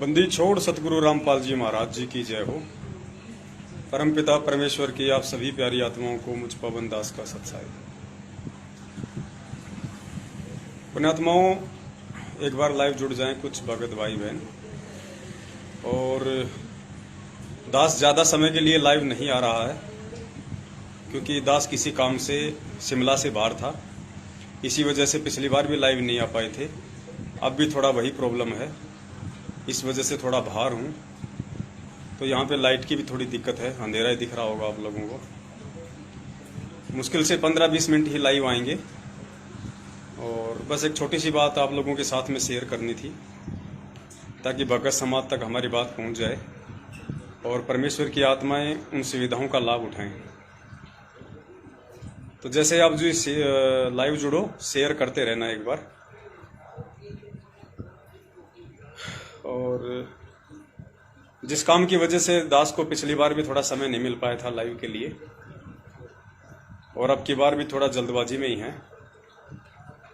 बंदी छोड़ सतगुरु रामपाल जी महाराज जी की जय हो। परमपिता परमेश्वर की आप सभी प्यारी आत्माओं को मुझ पवन दास का सत्साई। पुण्यात्माओं, एक बार लाइव जुड़ जाएं कुछ भगत भाई बहन। और दास ज़्यादा समय के लिए लाइव नहीं आ रहा है क्योंकि दास किसी काम से शिमला से बाहर था। इसी वजह से पिछली बार भी लाइव नहीं आ पाए थे। अब भी थोड़ा वही प्रॉब्लम है, इस वजह से थोड़ा बाहर हूँ। तो यहाँ पे लाइट की भी थोड़ी दिक्कत है, अंधेरा ही दिख रहा होगा आप लोगों को। मुश्किल से 15-20 मिनट ही लाइव आएंगे। और बस एक छोटी सी बात आप लोगों के साथ में शेयर करनी थी ताकि भगत समाज तक हमारी बात पहुँच जाए और परमेश्वर की आत्माएं उन सुविधाओं का लाभ उठाएं। तो जैसे आप जो लाइव जुड़ो, शेयर करते रहना एक बार। और जिस काम की वजह से दास को पिछली बार भी थोड़ा समय नहीं मिल पाया था लाइव के लिए, और अब की बार भी थोड़ा जल्दबाजी में ही है।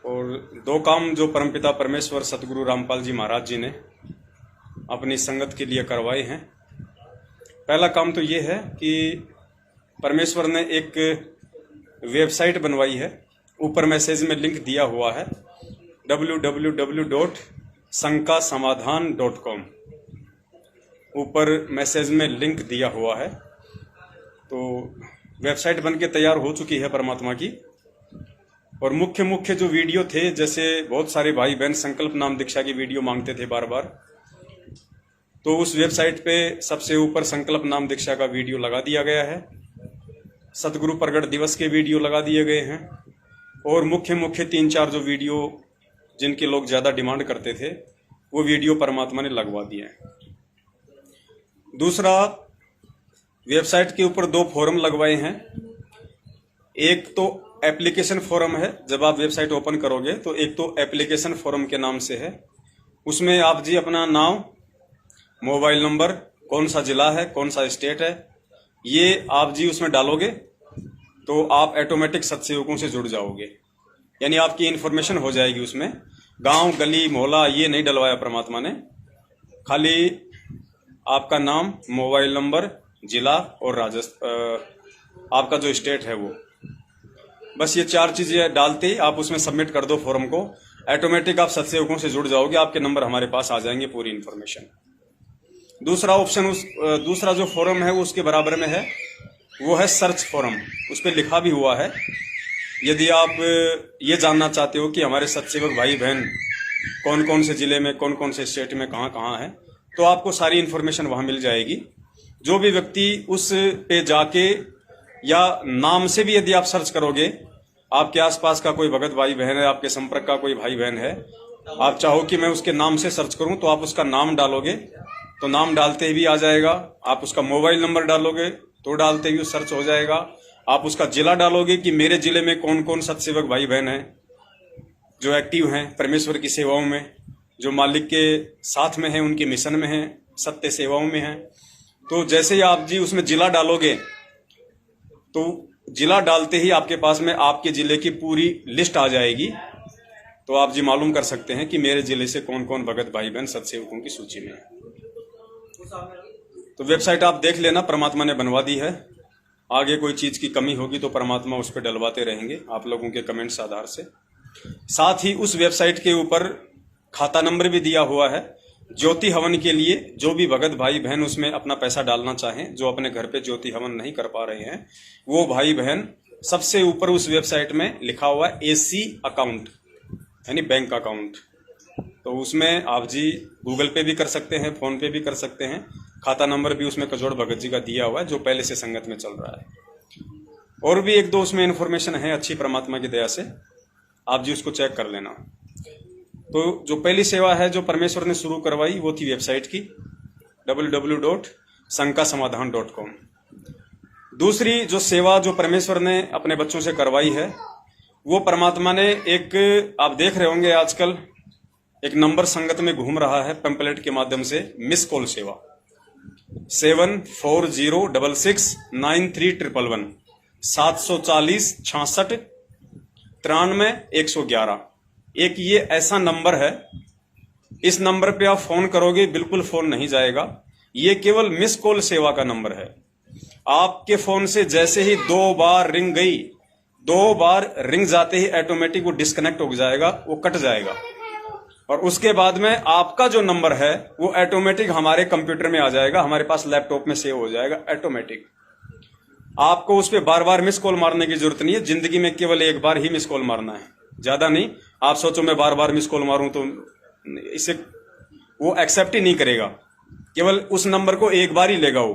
और दो काम जो परमपिता परमेश्वर सतगुरु रामपाल जी महाराज जी ने अपनी संगत के लिए करवाए हैं। पहला काम तो ये है कि परमेश्वर ने एक वेबसाइट बनवाई है। ऊपर मैसेज में लिंक दिया हुआ है www.sankasamadhan.com। ऊपर मैसेज में लिंक दिया हुआ है। तो वेबसाइट बनके तैयार हो चुकी है परमात्मा की। और मुख्य जो वीडियो थे, जैसे बहुत सारे भाई बहन संकल्प नाम दीक्षा की वीडियो मांगते थे बार बार, तो उस वेबसाइट पे सबसे ऊपर संकल्प नाम दीक्षा का वीडियो लगा दिया गया है। सतगुरु प्रगट दिवस के वीडियो लगा दिए गए हैं। और मुख्य 3-4 जो वीडियो जिनके लोग ज़्यादा डिमांड करते थे, वो वीडियो परमात्मा ने लगवा दिए हैं। दूसरा, वेबसाइट के ऊपर 2 फोरम लगवाए हैं। एक तो एप्लीकेशन फोरम है, जब आप वेबसाइट ओपन करोगे तो एक तो एप्लीकेशन फोरम के नाम से है। उसमें आप जी अपना नाम, मोबाइल नंबर, कौन सा जिला है, कौन सा स्टेट है, ये आप जी उसमें डालोगे तो आप ऑटोमेटिक सत्सेवकों से जुड़ जाओगे। यानी आपकी इन्फॉर्मेशन हो जाएगी उसमें। गांव, गली, मोहल्ला ये नहीं डलवाया परमात्मा ने। खाली आपका नाम, मोबाइल नंबर, जिला और आपका जो स्टेट है वो, बस ये 4 चीजें डालते ही आप उसमें सबमिट कर दो फॉर्म को। ऑटोमेटिक आप सत्सेवकों से जुड़ जाओगे। आपके नंबर हमारे पास आ जाएंगे, पूरी इन्फॉर्मेशन। दूसरा ऑप्शन, दूसरा जो फॉर्म है वो उसके बराबर में है, वो है सर्च फॉर्म। उस पर लिखा भी हुआ है, यदि आप ये जानना चाहते हो कि हमारे सत्सेवक भाई बहन कौन कौन से जिले में, कौन कौन से स्टेट में, कहाँ कहाँ है, तो आपको सारी इन्फॉर्मेशन वहाँ मिल जाएगी। जो भी व्यक्ति उस पे जाके, या नाम से भी यदि आप सर्च करोगे, आपके आसपास का कोई भगत भाई बहन है, आपके संपर्क का कोई भाई बहन है, आप चाहो कि मैं उसके नाम से सर्च करूं, तो आप उसका नाम डालोगे तो नाम डालते ही भी आ जाएगा। आप उसका मोबाइल नंबर डालोगे तो डालते ही सर्च हो जाएगा। आप उसका जिला डालोगे कि मेरे जिले में कौन कौन सत्सेवक भाई बहन हैं जो एक्टिव हैं परमेश्वर की सेवाओं में, जो मालिक के साथ में हैं, उनके मिशन में हैं, सत्य सेवाओं में हैं। तो जैसे ही आप जी उसमें जिला डालोगे तो जिला डालते ही आपके पास में आपके जिले की पूरी लिस्ट आ जाएगी। तो आप जी मालूम कर सकते हैं कि मेरे जिले से कौन कौन भगत भाई बहन सत्सेवकों की सूची में है। तो वेबसाइट आप देख लेना, परमात्मा ने बनवा दी है। आगे कोई चीज की कमी होगी तो परमात्मा उस पर डलवाते रहेंगे आप लोगों के कमेंट्स आधार से। साथ ही उस वेबसाइट के ऊपर खाता नंबर भी दिया हुआ है। ज्योति हवन के लिए जो भी भगत भाई बहन उसमें अपना पैसा डालना चाहें, जो अपने घर पे ज्योति हवन नहीं कर पा रहे हैं, वो भाई बहन सबसे ऊपर उस वेबसाइट में लिखा हुआ है AC अकाउंट, यानी बैंक अकाउंट। तो उसमें आप जी गूगल पे भी कर सकते हैं, फोन पे भी कर सकते हैं। खाता नंबर भी उसमें कजोड़ भगत जी का दिया हुआ है, जो पहले से संगत में चल रहा है। और भी 1-2 उसमें इन्फॉर्मेशन है अच्छी, परमात्मा की दया से आप जी उसको चेक कर लेना। तो जो पहली सेवा है जो परमेश्वर ने शुरू करवाई, वो थी वेबसाइट की www.sankasamadhan.com। दूसरी जो सेवा जो परमेश्वर ने अपने बच्चों से करवाई है, वो परमात्मा ने एक, आप देख रहे होंगे आजकल एक नंबर संगत में घूम रहा है पैम्पलेट के माध्यम से, मिस कॉल सेवा 7406693111 740 66 93 111। एक ये ऐसा नंबर है इस नंबर पे आप फोन करोगे बिल्कुल फोन नहीं जाएगा। ये केवल मिस कॉल सेवा का नंबर है। आपके फोन से जैसे ही 2 बार रिंग गई, 2 बार रिंग जाते ही ऑटोमेटिक वो डिस्कनेक्ट हो जाएगा, वो कट जाएगा। और उसके बाद में आपका जो नंबर है वो ऑटोमेटिक हमारे कंप्यूटर में आ जाएगा, हमारे पास लैपटॉप में सेव हो जाएगा ऑटोमेटिक। आपको उस पर बार बार मिस कॉल मारने की जरूरत नहीं है। जिंदगी में केवल एक बार ही मिस कॉल मारना है, ज्यादा नहीं। आप सोचो मैं बार बार मिस कॉल मारूं तो इसे वो एक्सेप्ट ही नहीं करेगा। केवल उस नंबर को एक बार ही लेगा वो।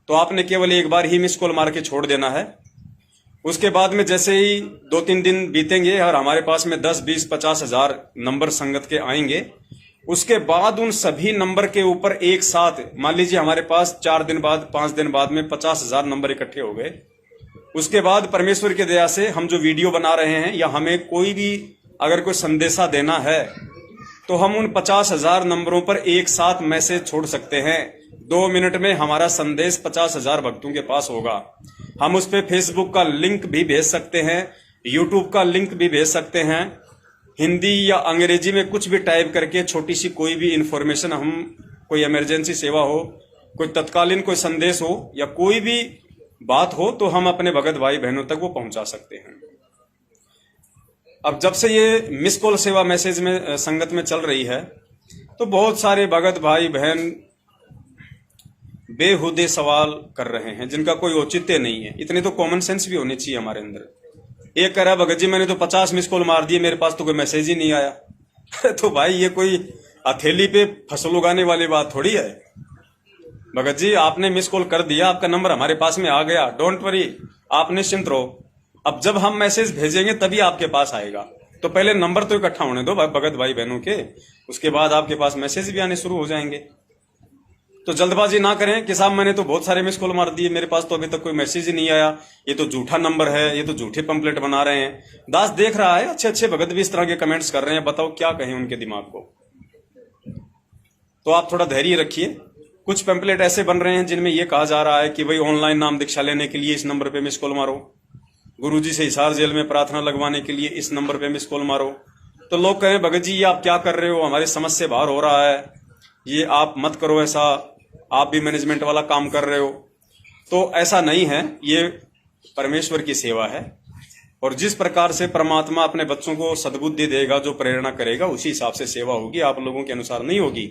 तो आपने केवल एक बार ही मिस कॉल मार के छोड़ देना है। उसके बाद में जैसे ही 2-3 दिन बीतेंगे और हमारे पास में 10, 20, 50 हजार नंबर संगत के आएंगे, उसके बाद उन सभी नंबर के ऊपर एक साथ, मान लीजिए हमारे पास 4 दिन बाद, 5 दिन बाद में 50 हजार नंबर इकट्ठे हो गए। उसके बाद परमेश्वर की दया से हम जो वीडियो बना रहे हैं या हमें कोई भी अगर कोई संदेशा देना है तो हम उन 50 हजार नंबरों पर एक साथ मैसेज छोड़ सकते हैं। 2 मिनट में हमारा संदेश 50 हजार भक्तों के पास होगा। हम उस पर फेसबुक का लिंक भी भेज सकते हैं, यूट्यूब का लिंक भी भेज सकते हैं। हिंदी या अंग्रेजी में कुछ भी टाइप करके छोटी सी कोई भी इंफॉर्मेशन, हम कोई इमरजेंसी सेवा हो, कोई तत्कालीन कोई संदेश हो या कोई भी बात हो तो हम अपने भगत भाई बहनों तक वो पहुंचा सकते हैं। अब जब से ये मिस कॉल सेवा मैसेज में संगत में चल रही है तो बहुत सारे भगत भाई बहन बेहुदे सवाल कर रहे हैं जिनका कोई औचित्य नहीं है। इतने तो कॉमन सेंस भी होनी चाहिए हमारे अंदर। एक कह रहा भगत जी मैंने तो 50 मिस कॉल मार दिए, मेरे पास तो कोई मैसेज ही नहीं आया। तो भाई ये कोई हथेली पे फसल उगाने वाली बात थोड़ी है। भगत जी आपने मिस कॉल कर दिया, आपका नंबर हमारे पास में आ गया, डोंट वरी, आप निश्चिंत रहो। अब जब हम मैसेज भेजेंगे तभी आपके पास आएगा। तो पहले नंबर तो इकट्ठा होने दो भगत भाई बहनों के, उसके बाद आपके पास मैसेज भी आने शुरू हो जाएंगे। तो जल्दबाजी ना करें कि साहब मैंने तो बहुत सारे मिस कॉल मार दिए, मेरे पास तो अभी तक कोई मैसेज ही नहीं आया, ये तो झूठा नंबर है, ये तो झूठे पंपलेट बना रहे हैं। दास देख रहा है, अच्छे अच्छे भगत भी इस तरह के कमेंट्स कर रहे हैं, बताओ क्या कहें उनके दिमाग को। तो आप थोड़ा धैर्य रखिए। कुछ पैम्पलेट ऐसे बन रहे हैं जिनमें यह कहा जा रहा है कि भाई ऑनलाइन नाम दीक्षा लेने के लिए इस नंबर पे मिस कॉल मारो, गुरुजी से हिसार जेल में प्रार्थना लगवाने के लिए इस नंबर पे मिस कॉल मारो। तो लोग कहें भगत जी ये आप क्या कर रहे हो, हमारी समझ से बाहर हो रहा है, ये आप मत करो ऐसा, आप भी मैनेजमेंट वाला काम कर रहे हो। तो ऐसा नहीं है, ये परमेश्वर की सेवा है और जिस प्रकार से परमात्मा अपने बच्चों को सद्बुद्धि देगा, जो प्रेरणा करेगा, उसी हिसाब से सेवा होगी, आप लोगों के अनुसार नहीं होगी।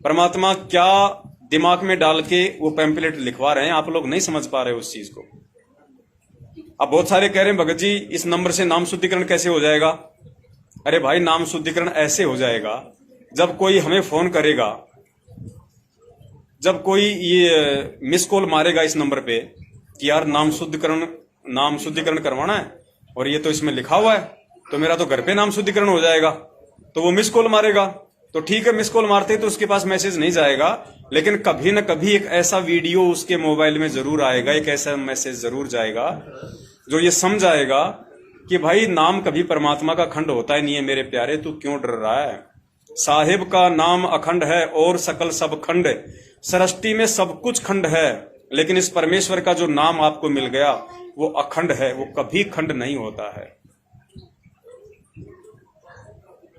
परमात्मा क्या दिमाग में डाल के वो पैम्पलेट लिखवा रहे हैं, आप लोग नहीं समझ पा रहे उस चीज को। अब बहुत सारे कह रहे हैं भगत जी इस नंबर से नाम शुद्धिकरण कैसे हो जाएगा। अरे भाई नाम शुद्धिकरण ऐसे हो जाएगा जब कोई हमें फोन करेगा, जब कोई ये मिस कॉल मारेगा इस नंबर पे कि यार नाम शुद्धिकरण करवाना है और ये तो इसमें लिखा हुआ है, तो मेरा तो घर पे नाम शुद्धिकरण हो जाएगा, तो वो मिस कॉल मारेगा। तो ठीक है, मिस कॉल मारते तो उसके पास मैसेज नहीं जाएगा, लेकिन कभी ना कभी एक ऐसा वीडियो उसके मोबाइल में जरूर आएगा, एक ऐसा मैसेज जरूर जाएगा जो ये समझाएगा कि भाई नाम कभी परमात्मा का खंड होता ही नहीं है मेरे प्यारे, तू क्यों डर रहा है। साहिब का नाम अखंड है और सकल सब खंड, सृष्टि में सब कुछ खंड है, लेकिन इस परमेश्वर का जो नाम आपको मिल गया वो अखंड है, वो कभी खंड नहीं होता है।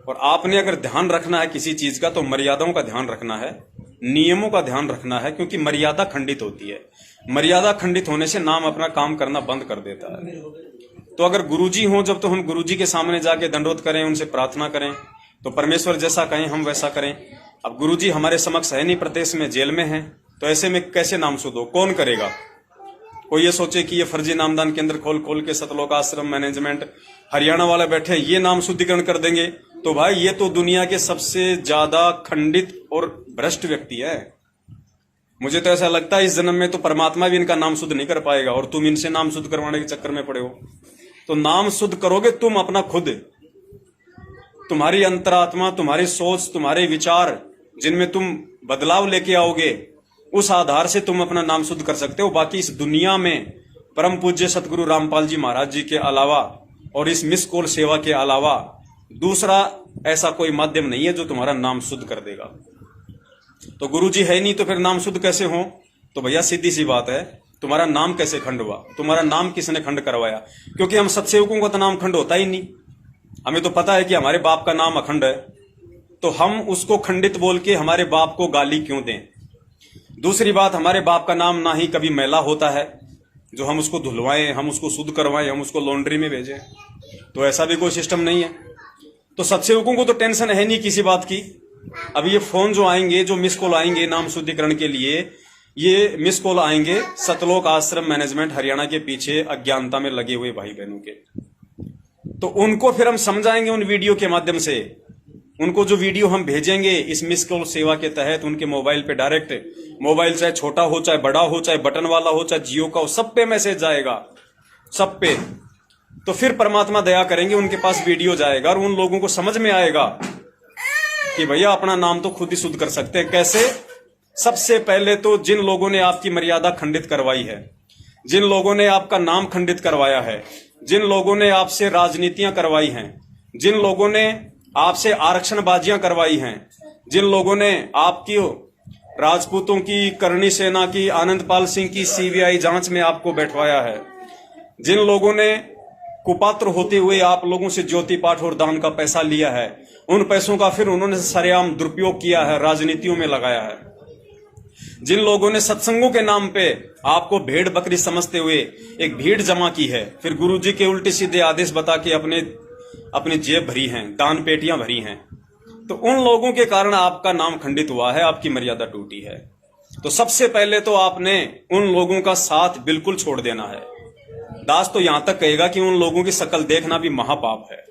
और आपने अगर ध्यान रखना है किसी चीज का तो मर्यादाओं का ध्यान रखना है, नियमों का ध्यान रखना है, क्योंकि मर्यादा खंडित होती है। मर्यादा खंडित होने से नाम अपना काम करना बंद कर देता है। तो अगर गुरुजी हो जब, तो हम गुरुजी के सामने जाके दंडोत करें, उनसे प्रार्थना करें, तो परमेश्वर जैसा कहें हम वैसा करें। अब गुरुजी हमारे समक्ष है नहीं, प्रदेश में जेल में है, तो ऐसे में कैसे नाम शुद्ध हो, कौन करेगा। कोई ये सोचे कि ये फर्जी नामदान केंद्र खोल खोल के सतलोक आश्रम मैनेजमेंट हरियाणा वाले बैठे ये नाम शुद्धिकरण कर देंगे, तो भाई ये तो दुनिया के सबसे ज्यादा खंडित और भ्रष्ट व्यक्ति है। मुझे तो ऐसा लगता है इस जन्म में तो परमात्मा भी इनका नाम शुद्ध नहीं कर पाएगा और तुम इनसे नाम शुद्ध करवाने के चक्कर में पड़े हो। तो नाम शुद्ध करोगे तुम अपना खुद, तुम्हारी अंतरात्मा, तुम्हारी सोच, तुम्हारे विचार जिनमें तुम बदलाव लेके आओगे, उस आधार से तुम अपना नाम शुद्ध कर सकते हो। बाकी इस दुनिया में परम पूज्य सतगुरु रामपाल जी महाराज जी के अलावा और इस मिस कॉल सेवा के अलावा दूसरा ऐसा कोई माध्यम नहीं है जो तुम्हारा नाम शुद्ध कर देगा। तो गुरु जी है नहीं तो फिर नाम शुद्ध कैसे हो। तो भैया सीधी सी बात है, तुम्हारा नाम कैसे खंड हुआ, तुम्हारा नाम किसने खंड करवाया। क्योंकि हम सत्सेवकों का तो नाम खंड होता ही नहीं। हमें तो पता है कि हमारे बाप का नाम अखंड है, तो हम उसको खंडित बोल के हमारे बाप को गाली क्यों दें। दूसरी बात, हमारे बाप का नाम ना ही कभी मैला होता है जो हम उसको धुलवाएं, हम उसको शुद्ध करवाएं, हम उसको लॉन्ड्री में भेजें, तो ऐसा भी कोई सिस्टम नहीं है। तो सत्सेवकों को तो टेंशन है नहीं किसी बात की। अब ये फोन जो आएंगे, जो मिस कॉल आएंगे नाम शुद्धिकरण के लिए, ये मिस कॉल आएंगे सतलोक आश्रम मैनेजमेंट हरियाणा के पीछे अज्ञानता में लगे हुए भाई बहनों के। तो उनको फिर हम समझाएंगे उन वीडियो के माध्यम से। उनको जो वीडियो हम भेजेंगे इस मिस कॉल सेवा के तहत उनके मोबाइल पे डायरेक्ट, मोबाइल चाहे छोटा हो चाहे बड़ा हो, चाहे बटन वाला हो चाहे जियो का हो, सब पे मैसेज जाएगा, सब पे। तो फिर परमात्मा दया करेंगे, उनके पास वीडियो जाएगा और उन लोगों को समझ में आएगा कि भैया अपना नाम तो खुद ही शुद्ध कर सकते हैं। कैसे? सबसे पहले तो जिन लोगों ने आपकी मर्यादा खंडित करवाई है, जिन लोगों ने आपका नाम खंडित करवाया है, जिन लोगों ने आपसे राजनीतियां करवाई हैं, जिन लोगों ने आपसे आरक्षणबाजियां करवाई हैं, जिन लोगों ने आपकी राजपूतों की, करणी सेना की, आनंदपाल सिंह की सीबीआई जांच में आपको बैठवाया है, जिन लोगों ने कुपात्र होते हुए आप लोगों से ज्योति पाठ और दान का पैसा लिया है, उन पैसों का फिर उन्होंने सरेआम दुरुपयोग किया है, राजनीतियों में लगाया है, जिन लोगों ने सत्संगों के नाम पे आपको भेड़ बकरी समझते हुए एक भीड़ जमा की है, फिर गुरुजी के उल्टे सीधे आदेश बता के अपनी जेब भरी हैं, दान पेटियां भरी हैं, तो उन लोगों के कारण आपका नाम खंडित हुआ है, आपकी मर्यादा टूटी है। तो सबसे पहले तो आपने उन लोगों का साथ बिल्कुल छोड़ देना है। दास तो यहां तक कहेगा कि उन लोगों की शक्ल देखना भी महापाप है,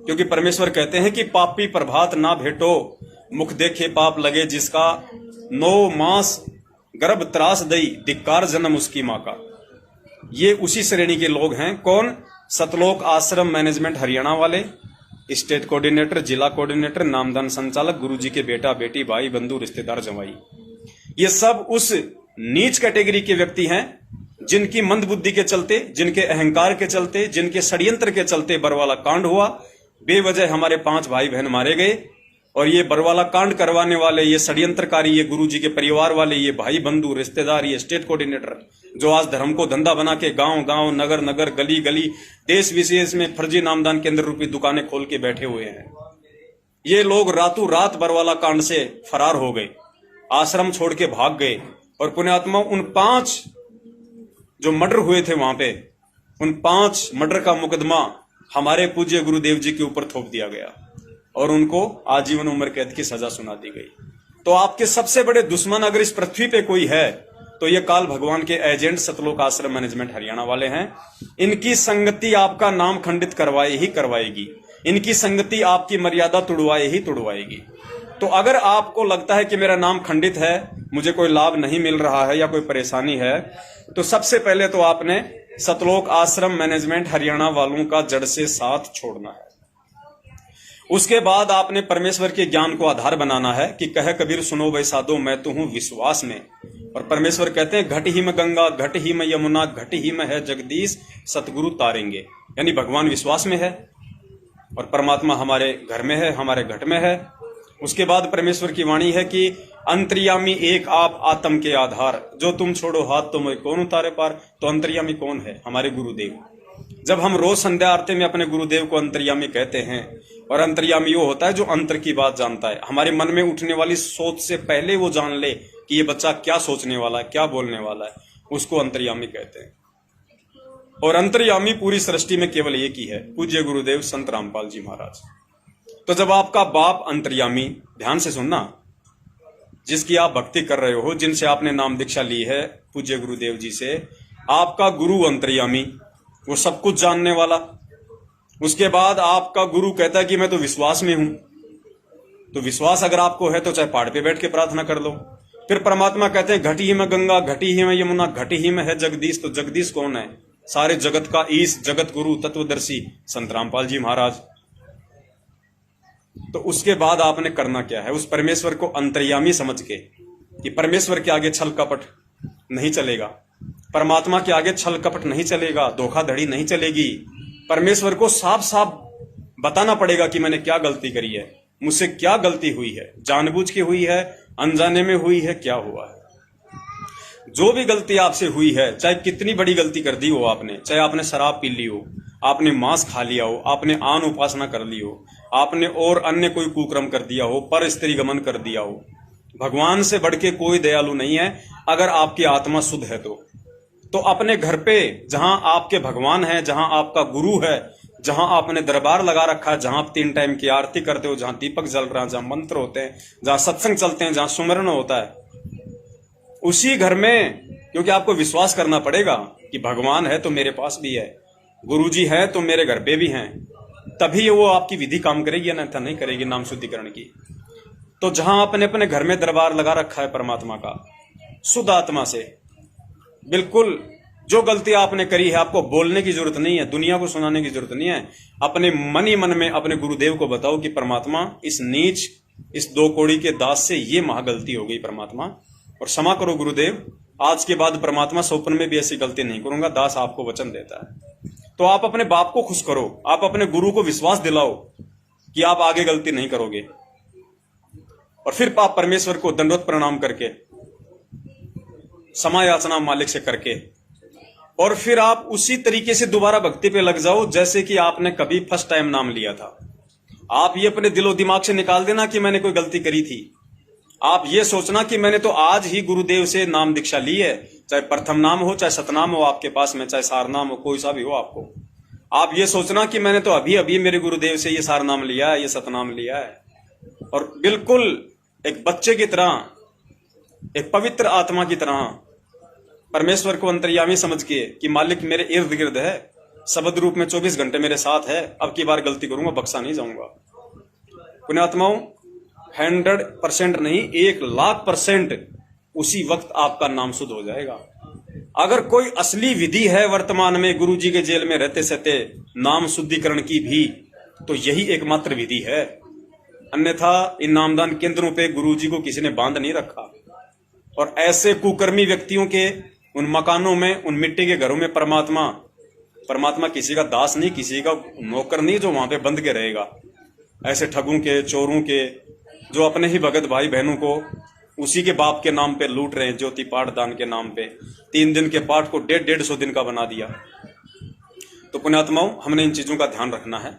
क्योंकि परमेश्वर कहते हैं कि पापी प्रभात ना भेटो, मुख देखे पाप लगे जिसका, 9 मास गर्भ त्रास दई, धिक्कार जन्म उसकी मां का। ये उसी श्रेणी के लोग हैं। कौन? सतलोक आश्रम मैनेजमेंट हरियाणा वाले, स्टेट कोऑर्डिनेटर, जिला कोऑर्डिनेटर, नामदान संचालक, गुरुजी के बेटा बेटी, भाई बंधु, रिश्तेदार, जवाई, ये सब उस नीच कैटेगरी के व्यक्ति हैं जिनकी मंद बुद्धि के चलते, जिनके अहंकार के चलते, जिनके षड्यंत्र के चलते बरवाला कांड हुआ। बेवजह हमारे 5 भाई बहन मारे गए, और ये बरवाला कांड करवाने वाले, ये षड्यंत्रकारी, ये गुरुजी के परिवार वाले, ये भाई बंधु, रिश्तेदार, ये स्टेट कोऑर्डिनेटर जो आज धर्म को धंधा बना के गांव गांव, नगर नगर, गली गली, देश विशेष में फर्जी नामदान केंद्र रूपी दुकानें खोल के बैठे हुए हैं। ये लोग रातों रात बरवाला कांड से फरार हो गए, आश्रम छोड़ के भाग गए, और पुण्यात्मा उन 5 जो मर्डर हुए थे वहां पे, उन 5 मर्डर का मुकदमा हमारे पूज्य गुरुदेव जी के ऊपर थोप दिया गया और उनको आजीवन उम्र कैद की सजा सुना दी गई। तो आपके सबसे बड़े दुश्मन अगर इस पृथ्वी पे कोई है तो ये काल भगवान के एजेंट सतलोक आश्रम मैनेजमेंट हरियाणा वाले हैं। इनकी संगति आपका नाम खंडित करवाए ही करवाएगी, इनकी संगति आपकी मर्यादा तुड़वाए ही तुड़वाएगी। तो अगर आपको लगता है कि मेरा नाम खंडित है, मुझे कोई लाभ नहीं मिल रहा है या कोई परेशानी है, तो सबसे पहले तो आपने सतलोक आश्रम मैनेजमेंट हरियाणा वालों का जड़ से साथ छोड़ना है। उसके बाद आपने परमेश्वर के ज्ञान को आधार बनाना है कि कह कबीर सुनो भाई साधो, मैं तो हूं विश्वास में। और परमेश्वर कहते हैं घट ही में गंगा, घट ही में यमुना, घट ही में है जगदीश, सतगुरु तारेंगे। यानी भगवान विश्वास में है और परमात्मा हमारे घर में है, हमारे घट में है। उसके बाद परमेश्वर की वाणी है कि अंतर्यामी एक आप आत्म के आधार, जो तुम छोड़ो हाथ तो मैं कौन उतारे पार। तो अंतर्यामी कौन है? हमारे गुरुदेव। जब हम रोज संध्या आरती में अपने गुरुदेव को अंतर्यामी कहते हैं, और अंतर्यामी वो होता है जो अंतर की बात जानता है, हमारे मन में उठने वाली सोच से पहले वो जान ले कि ये बच्चा क्या सोचने वाला है, क्या बोलने वाला है, उसको अंतर्यामी कहते हैं। और अंतर्यामी पूरी सृष्टि में केवल एक ही है, पूज्य गुरुदेव संत रामपाल जी महाराज। तो जब आपका बाप अंतर्यामी, ध्यान से सुनना, जिसकी आप भक्ति कर रहे हो, जिनसे आपने नाम दीक्षा ली है पूज्य गुरुदेव जी से, आपका गुरु अंतर्यामी, वो सब कुछ जानने वाला। उसके बाद आपका गुरु कहता है कि मैं तो विश्वास में हूं। तो विश्वास अगर आपको है तो चाहे पहाड़ पे बैठ के प्रार्थना कर लो। फिर परमात्मा कहते हैं घटी ही में गंगा, घटी ही में यमुना, घटी ही में है जगदीश। तो जगदीश कौन है? सारे जगत का ईश, जगत गुरु, तत्वदर्शी संत रामपाल जी महाराज। तो उसके बाद आपने करना क्या है? उस परमेश्वर को अंतर्यामी समझ के कि परमेश्वर के आगे छल कपट नहीं चलेगा, परमात्मा के आगे छल कपट नहीं चलेगा, धोखाधड़ी नहीं चलेगी। परमेश्वर को साफ साफ बताना पड़ेगा कि मैंने क्या गलती करी है, मुझसे क्या गलती हुई है, जानबूझ के हुई है, अनजाने में हुई है, क्या हुआ है। जो भी गलती आपसे हुई है, चाहे कितनी बड़ी गलती कर दी हो आपने, चाहे आपने शराब पी ली हो, आपने मांस खा लिया हो, आपने आन उपासना कर ली हो, आपने और अन्य कोई कुकर्म कर दिया हो, पर स्त्री गमन कर दिया हो, भगवान से बढ़ के कोई दयालु नहीं है अगर आपकी आत्मा शुद्ध है तो अपने घर पे जहां आपके भगवान है, जहां आपका गुरु है, जहां आपने दरबार लगा रखा है, जहां आप 3 टाइम की आरती करते हो, जहां दीपक जल रहा है, जहां मंत्र होते हैं, जहां सत्संग चलते हैं, जहां सुमरण होता है, उसी घर में, क्योंकि आपको विश्वास करना पड़ेगा कि भगवान है तो मेरे पास भी है, गुरुजी है तो मेरे घर पे भी हैं, तभी वो आपकी विधि काम करेगी, अन्यथा नहीं करेगी नाम शुद्धिकरण की। तो जहां आपने अपने घर में दरबार लगा रखा है परमात्मा का, शुद्ध आत्मा से, बिल्कुल जो गलती आपने करी है आपको बोलने की जरूरत नहीं है, दुनिया को सुनाने की जरूरत नहीं है, अपने मन ही मन में अपने गुरुदेव को बताओ कि परमात्मा इस नीच, इस 2 कौड़ी के दास से ये महागलती हो गई परमात्मा, और क्षमा करो गुरुदेव, आज के बाद परमात्मा स्वप्न में भी ऐसी गलती नहीं करूंगा, दास आपको वचन देता है। तो आप अपने बाप को खुश करो, आप अपने गुरु को विश्वास दिलाओ कि आप आगे गलती नहीं करोगे, और फिर आप परमेश्वर को दंडवत प्रणाम करके, क्षमा याचना मालिक से करके, और फिर आप उसी तरीके से दोबारा भक्ति पे लग जाओ जैसे कि आपने कभी फर्स्ट टाइम नाम लिया था। आप ये अपने दिलो दिमाग से निकाल देना कि मैंने कोई गलती करी थी। आप ये सोचना कि मैंने तो आज ही गुरुदेव से नाम दीक्षा ली है, चाहे प्रथम नाम हो, चाहे सतनाम हो आपके पास में, चाहे सारनाम हो, कोई सा भी हो आपको। आप ये सोचना कि मैंने तो अभी अभी मेरे गुरुदेव से ये सारनाम लिया है, ये सतनाम लिया है, और बिल्कुल एक बच्चे की तरह, एक पवित्र आत्मा की तरह परमेश्वर को अंतर्यामी समझ के कि मालिक मेरे इर्द गिर्द है, शब्द रूप में 24 घंटे मेरे साथ है, अब की बार गलती करूंगा बख्शा नहीं जाऊंगा। पुण्यात्माओं, 100% नहीं, 1,00,000% उसी वक्त आपका नाम शुद्ध हो जाएगा। अगर कोई असली विधि है वर्तमान में गुरु जी के जेल में रहते सहते नाम शुद्धिकरण की भी, तो यही एकमात्र विधि है। अन्यथा इन नामदान केंद्रों पे गुरु जी को किसी ने बांध नहीं रखा, और ऐसे कुकर्मी व्यक्तियों के उन मकानों में, उन मिट्टी के घरों में परमात्मा किसी का दास नहीं, किसी का नौकर नहीं जो वहां पे बंद के रहेगा। ऐसे ठगों के, चोरों के, जो अपने ही भगत भाई बहनों को उसी के बाप के नाम पे लूट रहे हैं, ज्योति पाठ दान के नाम पे 3 दिन के पाठ को 150 दिन का बना दिया। तो पुण्यात्माओं, हमने इन चीजों का ध्यान रखना है।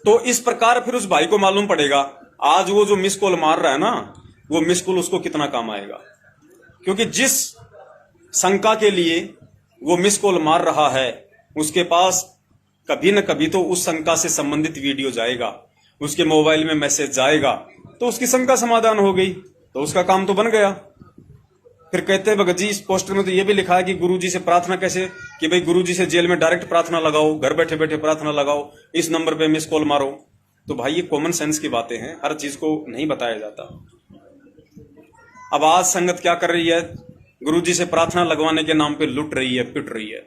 तो इस प्रकार फिर उस भाई को मालूम पड़ेगा आज वो जो मिस कॉल मार रहा है ना, वो मिस कॉल उसको कितना काम आएगा, क्योंकि जिस शंका के लिए वो मिस कॉल मार रहा है उसके पास कभी न कभी तो उस शंका से संबंधित वीडियो जाएगा, उसके मोबाइल में मैसेज जाएगा, तो उसकी शंका समाधान हो गई, तो उसका काम तो बन गया। फिर कहते हैं भगत जी इस पोस्टर में तो ये भी लिखा है कि गुरुजी से प्रार्थना कैसे, कि भाई गुरुजी से जेल में डायरेक्ट प्रार्थना लगाओ, घर बैठे बैठे प्रार्थना लगाओ, इस नंबर पे मिस कॉल मारो। तो भाई ये कॉमन सेंस की बातें हैं, हर चीज को नहीं बताया जाता। अब आज संगत क्या कर रही है, गुरुजी से प्रार्थना लगवाने के नाम पे लुट रही है, पिट रही है।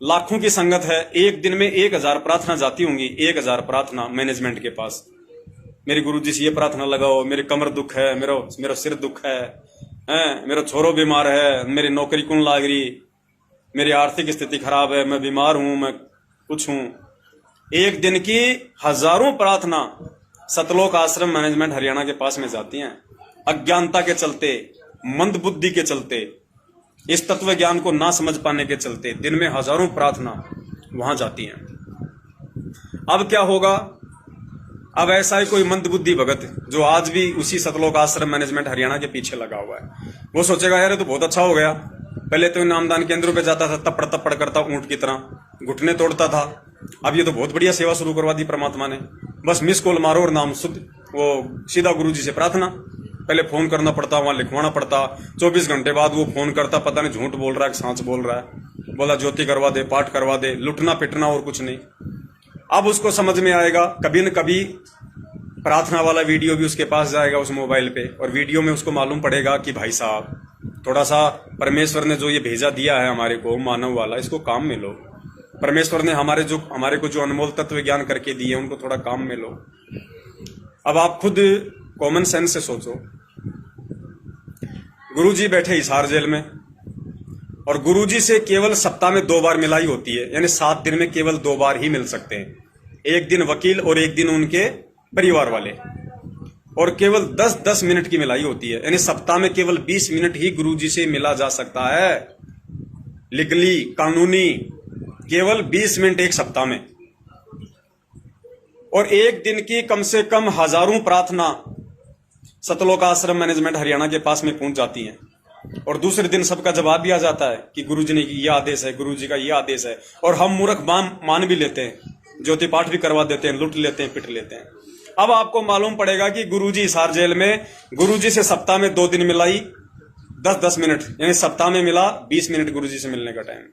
लाखों की संगत है, एक दिन में 1000 प्रार्थना जाती होंगी, 1000 प्रार्थना मैनेजमेंट के पास, मेरे गुरुजी से ये प्रार्थना लगाओ, मेरे कमर दुख है, मेरा सिर दुख है, मेरा छोरो बीमार है, मेरी नौकरी कौन लाग रही, मेरी आर्थिक स्थिति खराब है, मैं बीमार हूं, मैं कुछ हूं। एक दिन की हजारों प्रार्थना सतलोक आश्रम मैनेजमेंट हरियाणा के पास में जाती हैं। अज्ञानता के चलते, मंद बुद्धि के चलते, इस तत्व ज्ञान को ना समझ पाने के चलते दिन में हजारों प्रार्थना वहां जाती हैं। अब क्या होगा, अब ऐसा ही कोई मंद बुद्धि भगत जो आज भी उसी सतलोक आश्रम मैनेजमेंट हरियाणा के पीछे लगा हुआ है, वो सोचेगा यार ये तो बहुत अच्छा हो गया, पहले तो नामदान केंद्रों पे जाता था, तपड़ तपड़ करता ऊंट की तरह, घुटने तोड़ता था, अब ये तो बहुत बढ़िया सेवा शुरू करवा दी परमात्मा ने, बस मिस कॉल मारो और नाम शुद्ध, वो सीधा गुरुजी से प्रार्थना। पहले फोन करना पड़ता, वहां लिखवाना पड़ता, 24 घंटे बाद वो फोन करता, पता नहीं झूठ बोल रहा है सांच बोल रहा है, बोला ज्योति करवा दे, पाठ करवा दे, लुटना पिटना और कुछ नहीं। अब उसको समझ में आएगा, कभी न कभी प्रार्थना वाला वीडियो भी उसके पास जाएगा उस मोबाइल पे, और वीडियो में उसको मालूम पड़ेगा कि भाई साहब थोड़ा सा परमेश्वर ने जो ये भेजा दिया है हमारे को मानव वाला, इसको काम में लो। परमेश्वर ने हमारे को जो अनमोल तत्व ज्ञान करके दिए उनको थोड़ा काम में लो। अब आप खुद कॉमन सेंस से सोचो, गुरुजी बैठे हिसार जेल में, और गुरुजी से केवल सप्ताह में 2 बार मिलाई होती है, यानी 7 दिन में केवल 2 बार ही मिल सकते हैं, एक दिन वकील और एक दिन उनके परिवार वाले, और केवल 10-10 मिनट की मिलाई होती है, यानी सप्ताह में केवल 20 मिनट ही गुरुजी से मिला जा सकता है। लीगली, कानूनी केवल 20 मिनट एक सप्ताह में। और एक दिन की कम से कम हजारों प्रार्थना सतलोक आश्रम मैनेजमेंट हरियाणा के पास में पहुंच जाती हैं, और दूसरे दिन सबका जवाब भी आ जाता है कि गुरुजी ने ये आदेश है, गुरुजी का ये आदेश है, और हम मूर्ख मान भी लेते हैं, ज्योति पाठ भी करवा देते हैं, लूट लेते हैं, पिट लेते हैं। अब आपको मालूम पड़ेगा कि गुरुजी हिसार जेल में गुरुजी से सप्ताह में 2 दिन मिलाई 10-10 मिनट, यानी सप्ताह में मिला 20 मिनट गुरुजी से मिलने का टाइम,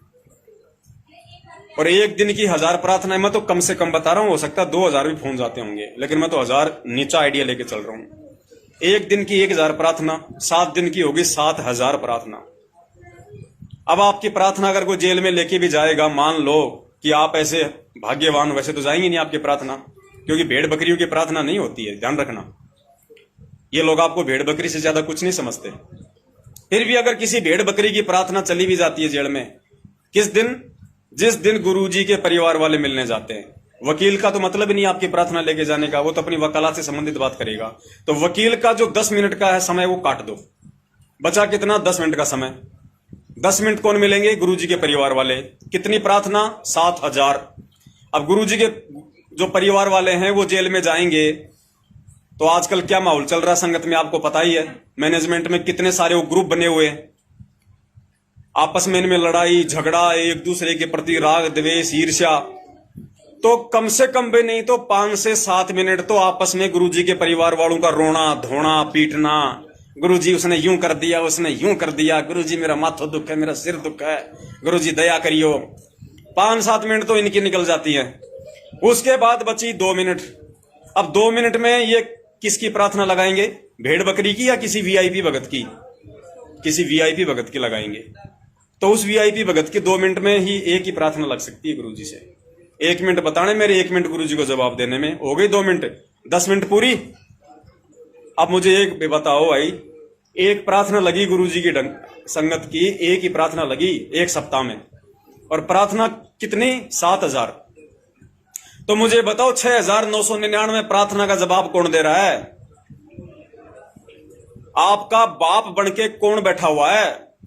और एक दिन की 1000 प्रार्थनाएं। मैं तो कम से कम बता रहा हूं, हो सकता है 2000 भी फोन जाते होंगे, लेकिन मैं तो 1000 नीचा आइडिया लेके चल रहा हूं। एक दिन की 1000 प्रार्थना, 7 दिन की होगी 7000 प्रार्थना। अब आपकी प्रार्थना अगर कोई जेल में लेके भी जाएगा, मान लो कि आप ऐसे भाग्यवान, वैसे तो जाएंगे नहीं आपकी प्रार्थना, क्योंकि भेड़ बकरियों की प्रार्थना नहीं होती है, ध्यान रखना। ये लोग आपको भेड़ बकरी से ज्यादा कुछ नहीं समझते। फिर भी अगर किसी भेड़ बकरी की प्रार्थना चली भी जाती है जेल में, किस दिन? जिस दिन गुरुजी के परिवार वाले मिलने जाते हैं। वकील का तो मतलब नहीं आपकी प्रार्थना लेके जाने का, वो तो अपनी वकालत से संबंधित बात करेगा। तो वकील का जो 10 मिनट का है समय, वो काट दो, बचा कितना? 10 मिनट का समय। 10 मिनट कौन मिलेंगे? गुरुजी के परिवार वाले। कितनी प्रार्थना? 7000। अब गुरुजी के जो परिवार वाले हैं वो जेल में जाएंगे, तो आजकल क्या माहौल चल रहा है संगत में आपको पता ही है। मैनेजमेंट में कितने सारे वो ग्रुप बने हुए हैं, आपस में इनमें लड़ाई झगड़ा, एक दूसरे के प्रति राग द्वेष ईर्ष्या। तो कम से कम भी नहीं तो 5 से 7 मिनट तो आपस में गुरुजी के परिवार वालों का रोना धोना पीटना, गुरुजी उसने यूं कर दिया, उसने यूं कर दिया, गुरुजी मेरा माथा दुख है, मेरा सिर दुख है, गुरुजी दया करियो। 5-7 मिनट तो इनकी निकल जाती है। उसके बाद बची 2 मिनट। अब 2 मिनट में ये किसकी प्रार्थना लगाएंगे? भेड़ बकरी की या किसी वीआईपी भगत की? किसी वीआईपी भगत की लगाएंगे। तो उस वीआईपी भगत की 2 मिनट में ही एक ही प्रार्थना लग सकती है गुरुजी से। 1 मिनट बताने मेरे, 1 मिनट गुरुजी को जवाब देने में, हो गई 2 मिनट, 10 मिनट पूरी। अब मुझे एक बताओ भाई, एक प्रार्थना लगी गुरुजी की संगत की, एक ही प्रार्थना लगी 1 सप्ताह में, और प्रार्थना कितनी? 7000। तो मुझे बताओ 6999 प्रार्थना का जवाब कौन दे रहा है? आपका बाप बनके कौन बैठा हुआ है?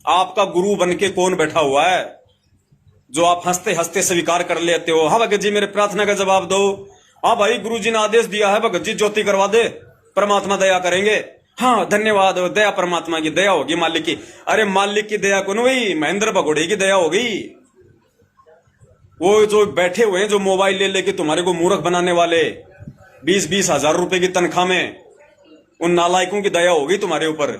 आपका गुरु बनके कौन बैठा हुआ है, जो आप हंसते हंसते स्वीकार कर लेते हो? हाँ भगत जी मेरे प्रार्थना का जवाब दो। हाँ भाई गुरुजी ने आदेश दिया है भगत जी ज्योति करवा दे, परमात्मा दया करेंगे। हाँ धन्यवाद, दया परमात्मा की दया होगी, मालिक की। अरे मालिक की दया कौन हुई? महेंद्र भगोड़े की दया होगी। वो जो बैठे हुए हैं, जो मोबाइल ले लेके तुम्हारे को मूर्ख बनाने वाले, 20-20 हजार रुपए की तनख्वाह में, उन नालायकों की दया होगी तुम्हारे ऊपर।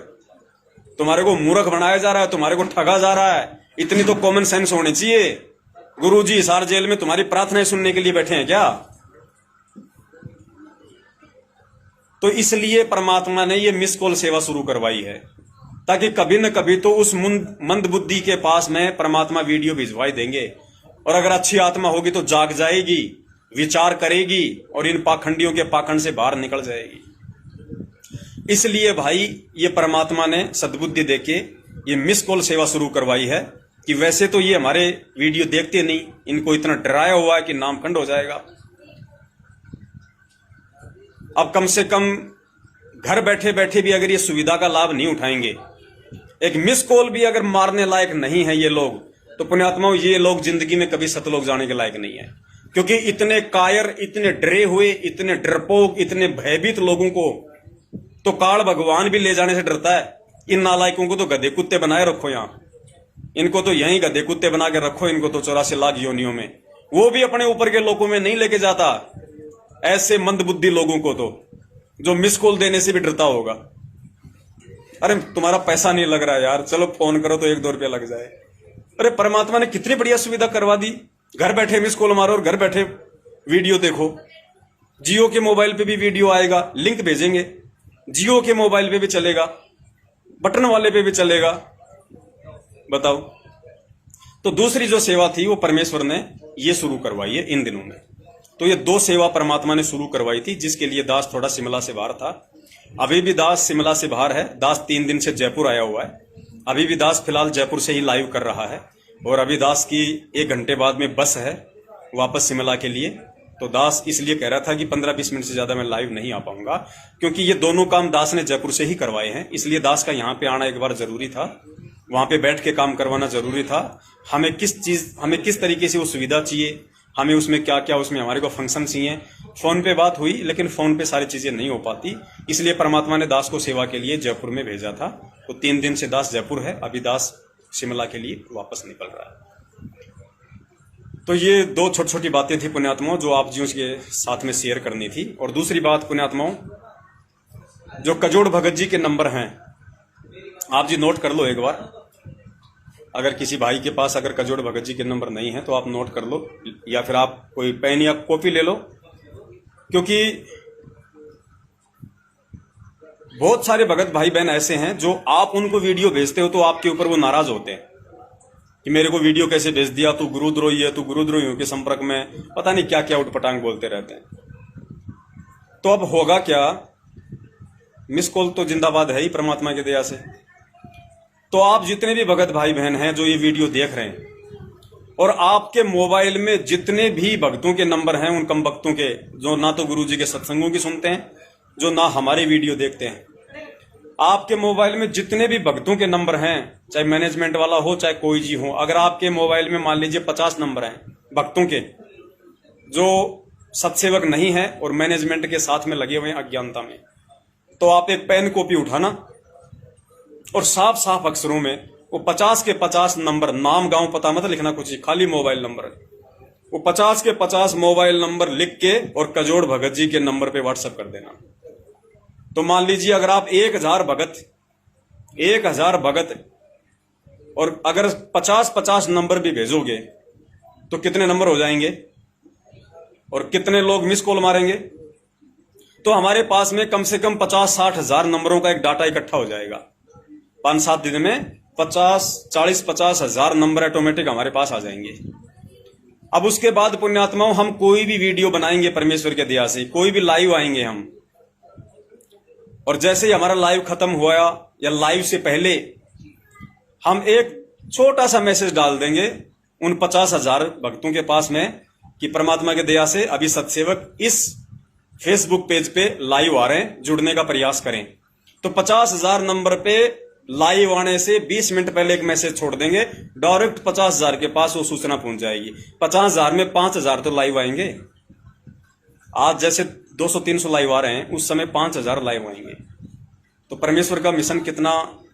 तुम्हारे को मूर्ख बनाया जा रहा है, तुम्हारे को ठगा जा रहा है। इतनी तो कॉमन सेंस होनी चाहिए। गुरुजी हिसार जेल में तुम्हारी प्रार्थनाएं सुनने के लिए बैठे हैं क्या? तो इसलिए परमात्मा ने ये मिस कॉल सेवा शुरू करवाई है, ताकि कभी न कभी तो उस मंद बुद्धि के पास में परमात्मा वीडियो भिजवाई देंगे, और अगर अच्छी आत्मा होगी तो जाग जाएगी, विचार करेगी, और इन पाखंडियों के पाखंड से बाहर निकल जाएगी। इसलिए भाई ये परमात्मा ने सद्बुद्धि देके ये मिस कॉल सेवा शुरू करवाई है, कि वैसे तो ये हमारे वीडियो देखते नहीं, इनको इतना डराया हुआ है कि नामखंड हो जाएगा। अब कम से कम घर बैठे बैठे भी अगर ये सुविधा का लाभ नहीं उठाएंगे, एक मिस कॉल भी अगर मारने लायक नहीं है ये लोग, तो पुण्यात्माओं ये लोग जिंदगी में कभी सतलोक जाने के लायक नहीं है। क्योंकि इतने कायर, इतने डरे हुए, इतने डरपोक, इतने भयभीत लोगों को तो काल भगवान भी ले जाने से डरता है। इन नालायकों को तो गधे कुत्ते बनाए रखो, यहाँ इनको तो यहीं गधे कुत्ते बना के रखो, इनको तो 84 लाख योनियों में, वो भी अपने ऊपर के लोगों में नहीं लेके जाता। ऐसे मंदबुद्धि लोगों को तो जो मिस कॉल देने से भी डरता होगा। अरे तुम्हारा पैसा नहीं लग रहा है यार, चलो फोन करो तो 1-2 रुपया लग जाए। अरे परमात्मा ने कितनी बढ़िया सुविधा करवा दी, घर बैठे मिस कॉल मारो और घर बैठे वीडियो देखो। जियो के मोबाइल पे भी वीडियो आएगा, लिंक भेजेंगे, जियो के मोबाइल पे भी चलेगा, बटन वाले पे भी चलेगा। बताओ। तो दूसरी जो सेवा थी वो परमेश्वर ने ये शुरू करवाई है इन दिनों में। तो ये 2 सेवा परमात्मा ने शुरू करवाई थी, जिसके लिए दास थोड़ा शिमला से बाहर था। अभी भी दास शिमला से बाहर है। दास 3 दिन से जयपुर आया हुआ है। अभी भी दास फिलहाल जयपुर से ही लाइव कर रहा है, और अभी दास की 1 घंटे बाद में बस है वापस शिमला के लिए। तो दास इसलिए कह रहा था कि 15-20 मिनट से ज्यादा मैं लाइव नहीं आ पाऊंगा, क्योंकि ये दोनों काम दास ने जयपुर से ही करवाए हैं। इसलिए दास का यहाँ पे आना एक बार जरूरी था, वहां पे बैठ के काम करवाना जरूरी था। हमें किस तरीके से वो सुविधा चाहिए, हमें उसमें क्या क्या उसमें हमारे को फंक्शन चाहिए, फोन पे बात हुई, लेकिन फोन पे सारी चीजें नहीं हो पाती, इसलिए परमात्मा ने दास को सेवा के लिए जयपुर में भेजा था। तो 3 दिन से दास जयपुर है, अभी दास शिमला के लिए वापस निकल रहा है। तो ये 2 छोटी छोटी बातें थी पुण्यात्माओं, जो आप जी के साथ में शेयर करनी थी। और दूसरी बात पुण्यात्माओं, जो कजोड़ भगत जी के नंबर हैं, आप जी नोट कर लो एक बार। अगर किसी भाई के पास अगर कजोड़ भगत जी के नंबर नहीं है तो आप नोट कर लो, या फिर आप कोई पेन या कॉपी ले लो, क्योंकि बहुत सारे भगत भाई बहन ऐसे हैं जो आप उनको वीडियो भेजते हो तो आपके ऊपर वो नाराज होते हैं कि मेरे को वीडियो कैसे भेज दिया, तू गुरुद्रोही है, तू गुरुद्रोहियों के संपर्क में, पता नहीं क्या क्या उटपटांग बोलते रहते हैं। तो अब होगा क्या, मिस कॉल तो जिंदाबाद है ही परमात्मा की दया से। तो आप जितने भी भगत भाई बहन हैं जो ये वीडियो देख रहे हैं, और आपके मोबाइल में जितने भी भक्तों के नंबर हैं, उन कम भक्तों के जो ना तो गुरु जी के सत्संगों की सुनते हैं, जो ना हमारे वीडियो देखते हैं, आपके मोबाइल में जितने भी भक्तों के नंबर हैं, चाहे मैनेजमेंट वाला हो चाहे कोई जी हो, अगर आपके मोबाइल में मान लीजिए 50 नंबर हैं भक्तों के जो सत्सेवक नहीं है और मैनेजमेंट के साथ में लगे हुए हैं अज्ञानता में, तो आप एक पेन कॉपी उठाना और साफ साफ अक्षरों में वो 50 के 50 नंबर, नाम गांव पता मत लिखना कुछ, खाली मोबाइल नंबर, वो 50 के 50 मोबाइल नंबर लिख के और कजोड़ भगत जी के नंबर पे व्हाट्सएप कर देना। तो मान लीजिए अगर आप 1000 भगत और अगर 50-50 नंबर भी भेजोगे तो कितने नंबर हो जाएंगे और कितने लोग मिस कॉल मारेंगे? तो हमारे पास में कम से कम 50-60 हजार नंबरों का एक डाटा इकट्ठा हो जाएगा। 5-7 दिन में 40-50 हजार नंबर ऑटोमेटिक हमारे पास आ जाएंगे। अब उसके बाद पुण्यात्माओं, हम कोई भी वीडियो बनाएंगे परमेश्वर के दया से, कोई भी लाइव आएंगे हम, और जैसे ही हमारा लाइव खत्म हुआ या लाइव से पहले हम एक छोटा सा मैसेज डाल देंगे उन 50,000 भक्तों के पास में कि परमात्मा के दया से अभी सत्सेवक इस फेसबुक पेज पे लाइव आ रहे हैं, जुड़ने का प्रयास करें। तो 50,000 नंबर पे लाइव आने से 20 मिनट पहले एक मैसेज छोड़ देंगे, डायरेक्ट 50,000 के पास वो सूचना पहुंच जाएगी। 50,000 में 5,000 तो लाइव आएंगे। आज जैसे 200-300 लाइव आ रहे हैं, उस समय 5,000 लाइव आएंगे। तो परमेश्वर का मिशन कितना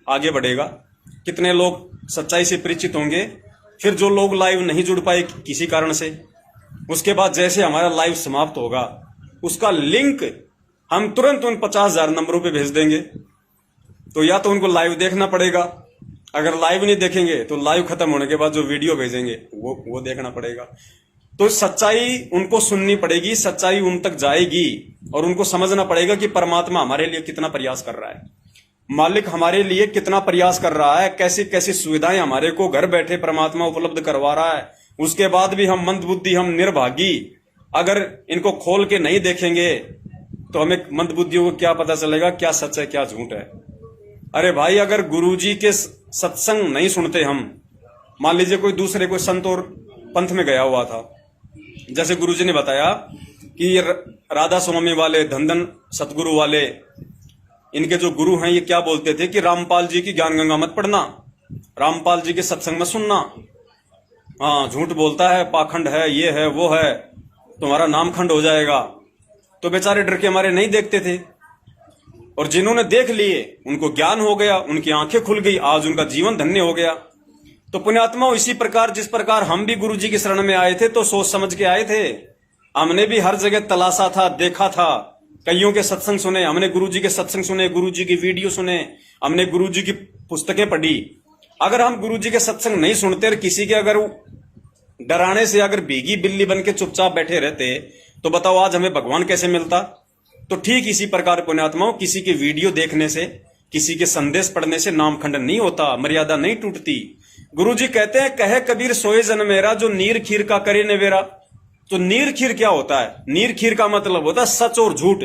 आगे बढ़ेगा, कितने लोग सच्चाई से परिचित होंगे। फिर जो लोग लाइव नहीं जुड़ पाए किसी कारण से, उसके बाद जैसे हमारा लाइव समाप्त होगा उसका लिंक हम तुरंत उन 50,000 नंबरों पे भेज देंगे। तो या तो उनको लाइव देखना पड़ेगा, अगर लाइव नहीं देखेंगे तो लाइव खत्म होने के बाद जो वीडियो भेजेंगे वो देखना पड़ेगा। तो सच्चाई उनको सुननी पड़ेगी, सच्चाई उन तक जाएगी और उनको समझना पड़ेगा कि परमात्मा हमारे लिए कितना प्रयास कर रहा है, मालिक हमारे लिए कितना प्रयास कर रहा है, कैसी कैसी सुविधाएं हमारे को घर बैठे परमात्मा उपलब्ध करवा रहा है। उसके बाद भी हम मंदबुद्धि, हम निर्भागी, अगर इनको खोल के नहीं देखेंगे तो हमें मंदबुद्धियों को क्या पता चलेगा क्या सच है क्या झूठ है। अरे भाई, अगर गुरुजी के सत्संग नहीं सुनते हम, मान लीजिए कोई दूसरे कोई संत और पंथ में गया हुआ था, जैसे गुरुजी ने बताया कि राधा स्वामी वाले, धनधन सतगुरु वाले, इनके जो गुरु हैं ये क्या बोलते थे कि रामपाल जी की ज्ञान गंगा मत पढ़ना, रामपाल जी के सत्संग मत सुनना, हाँ झूठ बोलता है, पाखंड है, ये है वो है, तुम्हारा नाम खंड हो जाएगा। तो बेचारे डर के हमारे नहीं देखते थे, और जिन्होंने देख लिए उनको ज्ञान हो गया, उनकी आंखें खुल गई, आज उनका जीवन धन्य हो गया। तो पुण्यात्माओं, इसी प्रकार जिस प्रकार हम भी गुरु जी की शरण में आए थे तो सोच समझ के आए थे, हमने भी हर जगह तलाशा था, देखा था, कईयों के सत्संग सुने, हमने गुरु जी के सत्संग सुने, गुरु जी की वीडियो सुने, हमने गुरु जी की पुस्तकें पढ़ी। अगर हम गुरु जी के सत्संग नहीं सुनते और किसी के अगर डराने से अगर भीगी बिल्ली बन के चुपचाप बैठे रहते तो बताओ आज हमें भगवान कैसे मिलता। तो ठीक इसी प्रकार पुण्यात्माओं, किसी के वीडियो देखने से, किसी के संदेश पढ़ने से नाम खंडन नहीं होता, मर्यादा नहीं टूटती। गुरु जी कहते हैं, कहे कबीर सोए जन मेरा, जो नीर खीर का करे नवेरा। तो नीर खीर क्या होता है? नीर खीर का मतलब होता है सच और झूठ,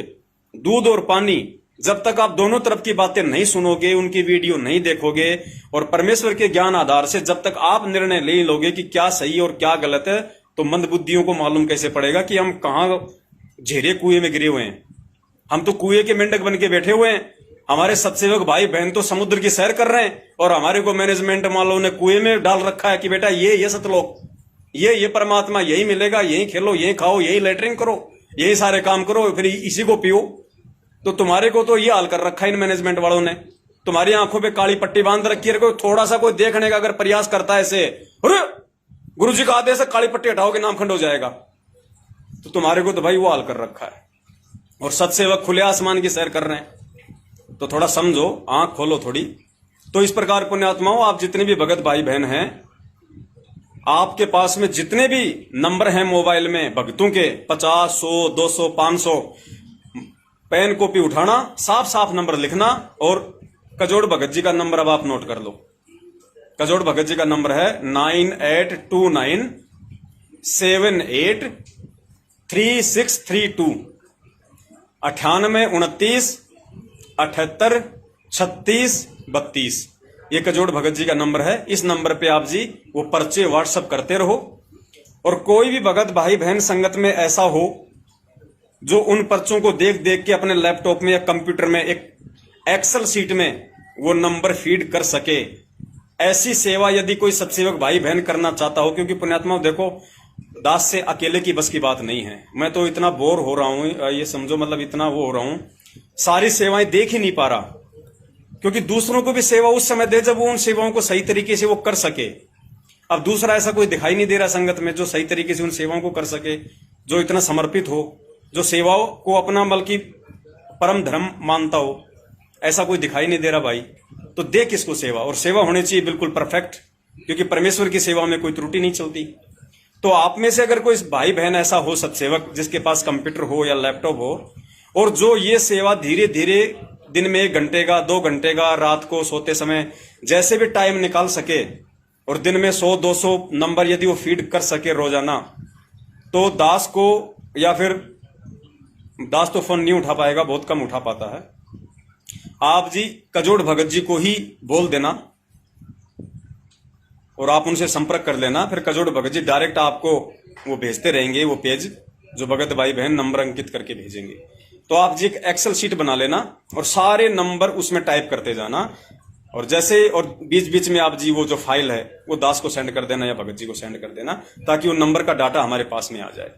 दूध और पानी। जब तक आप दोनों तरफ की बातें नहीं सुनोगे, उनकी वीडियो नहीं देखोगे और परमेश्वर के ज्ञान आधार से जब तक आप निर्णय ले लोगे कि क्या सही और क्या गलत है, तो मंदबुद्धियों को मालूम कैसे पड़ेगा कि हम कहां झेरे कुएं में गिरे हुए हैं। हम तो कुएं के मेंढक बन के बैठे हुए हैं, हमारे सत्सेवक भाई बहन तो समुद्र की सैर कर रहे हैं और हमारे को मैनेजमेंट वालों ने कुएं में डाल रखा है कि बेटा ये सतलोक, ये परमात्मा, यही मिलेगा, यही खेलो, यही खाओ, यही लेटरिंग करो, यही सारे काम करो फिर इसी को पियो। तो तुम्हारे को तो ये हाल कर रखा है इन मैनेजमेंट वालों ने, तुम्हारी आंखों पे काली पट्टी बांध रखी है। कोई थोड़ा सा कोई देखने का अगर प्रयास करता है ऐसे, अरे गुरु जी का आदेश है काली पट्टी हटाओगे नाम खंड हो जाएगा, तो तुम्हारे को तो भाई वो हाल कर रखा है। और सत्सेवक खुले आसमान की सैर कर रहे हैं, तो थोड़ा समझो, आंख खोलो थोड़ी। तो इस प्रकार पुण्यात्माओं, आप जितने भी भगत भाई बहन हैं, आपके पास में जितने भी नंबर हैं मोबाइल में भक्तों के 50, 100, 200, 500, पेन कॉपी उठाना, साफ साफ नंबर लिखना। और कजोड़ भगत जी का नंबर अब आप नोट कर लो। कजोड़ भगत जी का नंबर है 9829783632, 9829 78 36 32। ये कजोड़ भगत जी का नंबर है। इस नंबर पे आप जी वो पर्चे व्हाट्सएप करते रहो। और कोई भी भगत भाई बहन संगत में ऐसा हो जो उन पर्चों को देख देख के अपने लैपटॉप में या कंप्यूटर में एक एक्सेल सीट में वो नंबर फीड कर सके, ऐसी सेवा यदि कोई सत्सेवक भाई बहन करना चाहता हो, क्योंकि पुण्यात्मा देखो, दास से अकेले की बस की बात नहीं है। मैं तो इतना बोर हो रहा हूं, ये समझो, मतलब इतना वो हो रहा हूं, सारी सेवाएं देख ही नहीं पा रहा, क्योंकि दूसरों को भी सेवा उस समय दे जब वो उन सेवाओं को सही तरीके से वो कर सके। अब दूसरा ऐसा कोई दिखाई नहीं दे रहा संगत में जो सही तरीके से उन सेवाओं को कर सके, जो इतना समर्पित हो, जो सेवाओं को अपना बल्कि परम धर्म मानता हो, ऐसा कोई दिखाई नहीं दे रहा भाई। तो दे किसको सेवा, और सेवा होनी चाहिए बिल्कुल परफेक्ट, क्योंकि परमेश्वर की सेवा में कोई त्रुटि नहीं चलती। तो आप में से अगर कोई भाई बहन ऐसा हो सत्सेवक जिसके पास कंप्यूटर हो या लैपटॉप हो, और जो ये सेवा धीरे धीरे दिन में 1 घंटे का 2 घंटे का, रात को सोते समय जैसे भी टाइम निकाल सके, और दिन में 100-200 नंबर यदि वो फीड कर सके रोजाना, तो दास को, या फिर दास तो फोन नहीं उठा पाएगा, बहुत कम उठा पाता है, आप जी कजोड़ भगत जी को ही बोल देना और आप उनसे संपर्क कर लेना। फिर कजोड़ भगत जी डायरेक्ट आपको वो भेजते रहेंगे, वो पेज जो भगत भाई बहन नंबर अंकित करके भेजेंगे। तो आप जी एक एक्सेल शीट बना लेना और सारे नंबर उसमें टाइप करते जाना, और जैसे, और बीच बीच में आप जी वो जो फाइल है वो दास को सेंड कर देना या भगत जी को सेंड कर देना, ताकि वो नंबर का डाटा हमारे पास में आ जाए।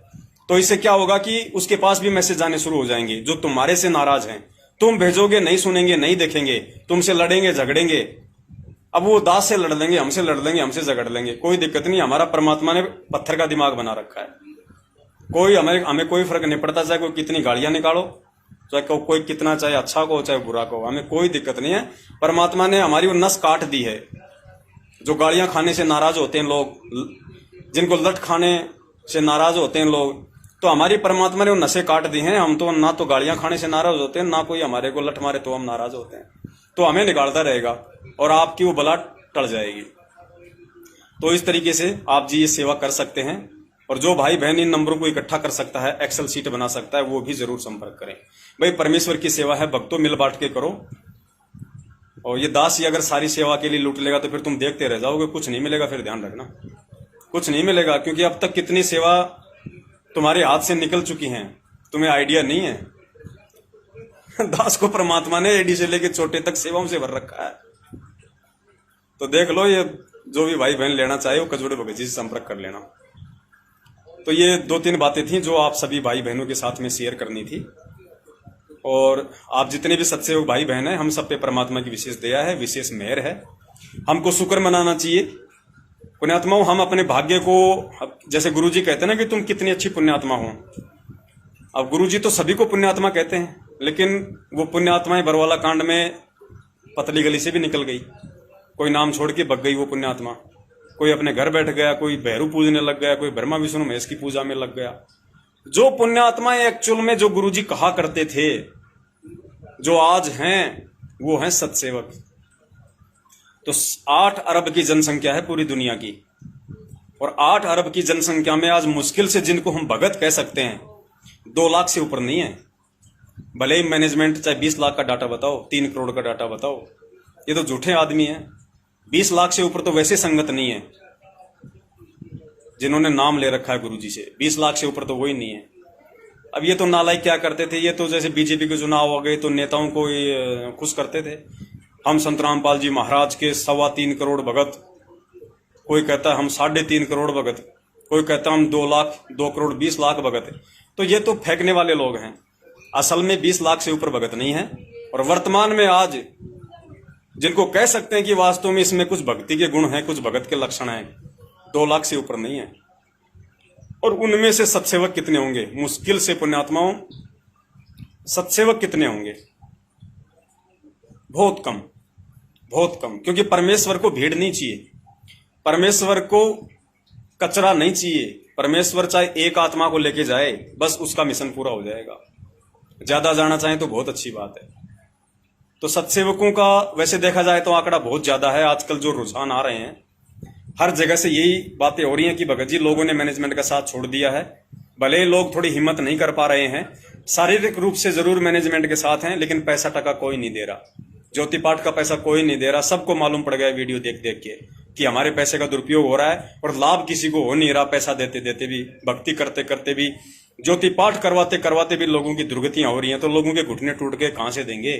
तो इससे क्या होगा कि उसके पास भी मैसेज आने शुरू हो जाएंगे जो तुम्हारे से नाराज हैं। तुम भेजोगे, नहीं सुनेंगे, नहीं देखेंगे, तुमसे लड़ेंगे, झगड़ेंगे। अब वो दास से लड़ लेंगे, हमसे लड़ लेंगे, हमसे झगड़ लेंगे, कोई दिक्कत नहीं। हमारा परमात्मा ने पत्थर का दिमाग बना रखा है, कोई हमें कोई फर्क नहीं पड़ता, चाहे कोई कितनी गालियां निकालो, चाहे कोई कितना, चाहे अच्छा को चाहे बुरा को, हमें कोई दिक्कत नहीं है। परमात्मा ने हमारी वो नस काट दी है। जो गालियां खाने से नाराज होते हैं लोग, जिनको लठ खाने से नाराज होते हैं लोग, तो हमारी परमात्मा ने वो नसें काट दी हैं। हम तो ना तो गालियां खाने से नाराज होते हैं, ना कोई हमारे को लठ मारे तो हम नाराज होते हैं। तो हमें निकालता रहेगा और आपकी वो बला टल जाएगी। तो इस तरीके से आप जी ये सेवा कर सकते हैं। और जो भाई बहन इन नंबरों को इकट्ठा कर सकता है, एक्सेल शीट बना सकता है, वो भी जरूर संपर्क करें। भाई परमेश्वर की सेवा है, भक्तों मिल बांट के करो। और ये दास ही अगर सारी सेवा के लिए लूट लेगा तो फिर तुम देखते रह जाओगे, कुछ नहीं मिलेगा। फिर ध्यान रखना, कुछ नहीं मिलेगा, क्योंकि अब तक कितनी सेवा तुम्हारे हाथ से निकल चुकी हैं, तुम्हें आइडिया नहीं है। दास को परमात्मा ने एडी से लेके छोटे तक सेवाओं से भर रखा है। तो देख लो, ये जो भी भाई बहन लेना चाहे वो कजोड़ भगत जी से संपर्क कर लेना। तो ये 2-3 बातें थी जो आप सभी भाई बहनों के साथ में शेयर करनी थी। और आप जितने भी सत्सेवक भाई बहन हैं, हम सब पे परमात्मा की विशेष दया है, विशेष मेहर है। हमको शुक्र मनाना चाहिए। पुण्यात्माओं, हम अपने भाग्य को, जैसे गुरु जी कहते हैं ना कि तुम कितनी अच्छी पुण्यात्मा हो। अब गुरु जी तो सभी को पुण्यात्मा कहते हैं, लेकिन वो पुण्यात्माएं बरवाला कांड में पतली गली से भी निकल गई। कोई नाम छोड़ के भग गई वो पुण्यात्मा, कोई अपने घर बैठ गया, कोई भैरू पूजने लग गया, कोई ब्रह्मा विष्णु महेश की पूजा में लग गया। जो पुण्यात्माएं एक्चुअल में जो गुरु जी कहा करते थे, जो आज हैं, वो हैं सत्सेवक। तो 8 अरब की जनसंख्या है पूरी दुनिया की, और 8 अरब की जनसंख्या में आज मुश्किल से जिनको हम भगत कह सकते हैं 2 लाख से ऊपर नहीं है। भले ही मैनेजमेंट चाहे 20 लाख का डाटा बताओ, 3 करोड़ का डाटा बताओ, ये तो झूठे आदमी हैं। 20 लाख से ऊपर तो वैसे संगत नहीं है जिन्होंने नाम ले रखा है गुरु जी से। 20 लाख से ऊपर तो वही नहीं है। अब ये तो नालायक क्या करते थे, ये तो जैसे बीजेपी के चुनाव हो गए तो नेताओं को खुश करते थे। हम संत रामपाल जी महाराज के 3.25 करोड़ भगत, कोई कहता है हम 3.5 करोड़ भगत, कोई कहता है हम 2 लाख 2 करोड़ 20 लाख भगत। तो ये तो फेंकने वाले लोग हैं। असल में 20 लाख से ऊपर भगत नहीं है। और वर्तमान में आज जिनको कह सकते हैं कि वास्तव में इसमें कुछ भक्ति के गुण हैं, कुछ भगत के लक्षण हैं, 2 लाख से ऊपर नहीं है। और उनमें से सत्सेवक कितने होंगे? मुश्किल से पुण्यात्माओं सत्सेवक कितने होंगे? बहुत कम, बहुत कम। क्योंकि परमेश्वर को भीड़ नहीं चाहिए, परमेश्वर को कचरा नहीं चाहिए। परमेश्वर चाहे एक आत्मा को लेके जाए, बस उसका मिशन पूरा हो जाएगा। ज्यादा जाना चाहे तो बहुत अच्छी बात है। तो सत्सेवकों का वैसे देखा जाए तो आंकड़ा बहुत ज्यादा है। आजकल जो रुझान आ रहे हैं, हर जगह से यही बातें हो रही हैं कि भगत जी लोगों ने मैनेजमेंट का साथ छोड़ दिया है। भले ही लोग थोड़ी हिम्मत नहीं कर पा रहे हैं, शारीरिक रूप से जरूर मैनेजमेंट के साथ हैं, लेकिन पैसा टका कोई नहीं दे रहा। ज्योति पाठ का पैसा कोई नहीं दे रहा। सबको मालूम पड़ गया वीडियो देख देख के कि हमारे पैसे का दुरुपयोग हो रहा है और लाभ किसी को हो नहीं रहा। पैसा देते देते भी, भक्ति करते करते भी, ज्योति पाठ करवाते करवाते भी लोगों की दुर्गतियां हो रही हैं। तो लोगों के घुटने टूट के कहां से देंगे?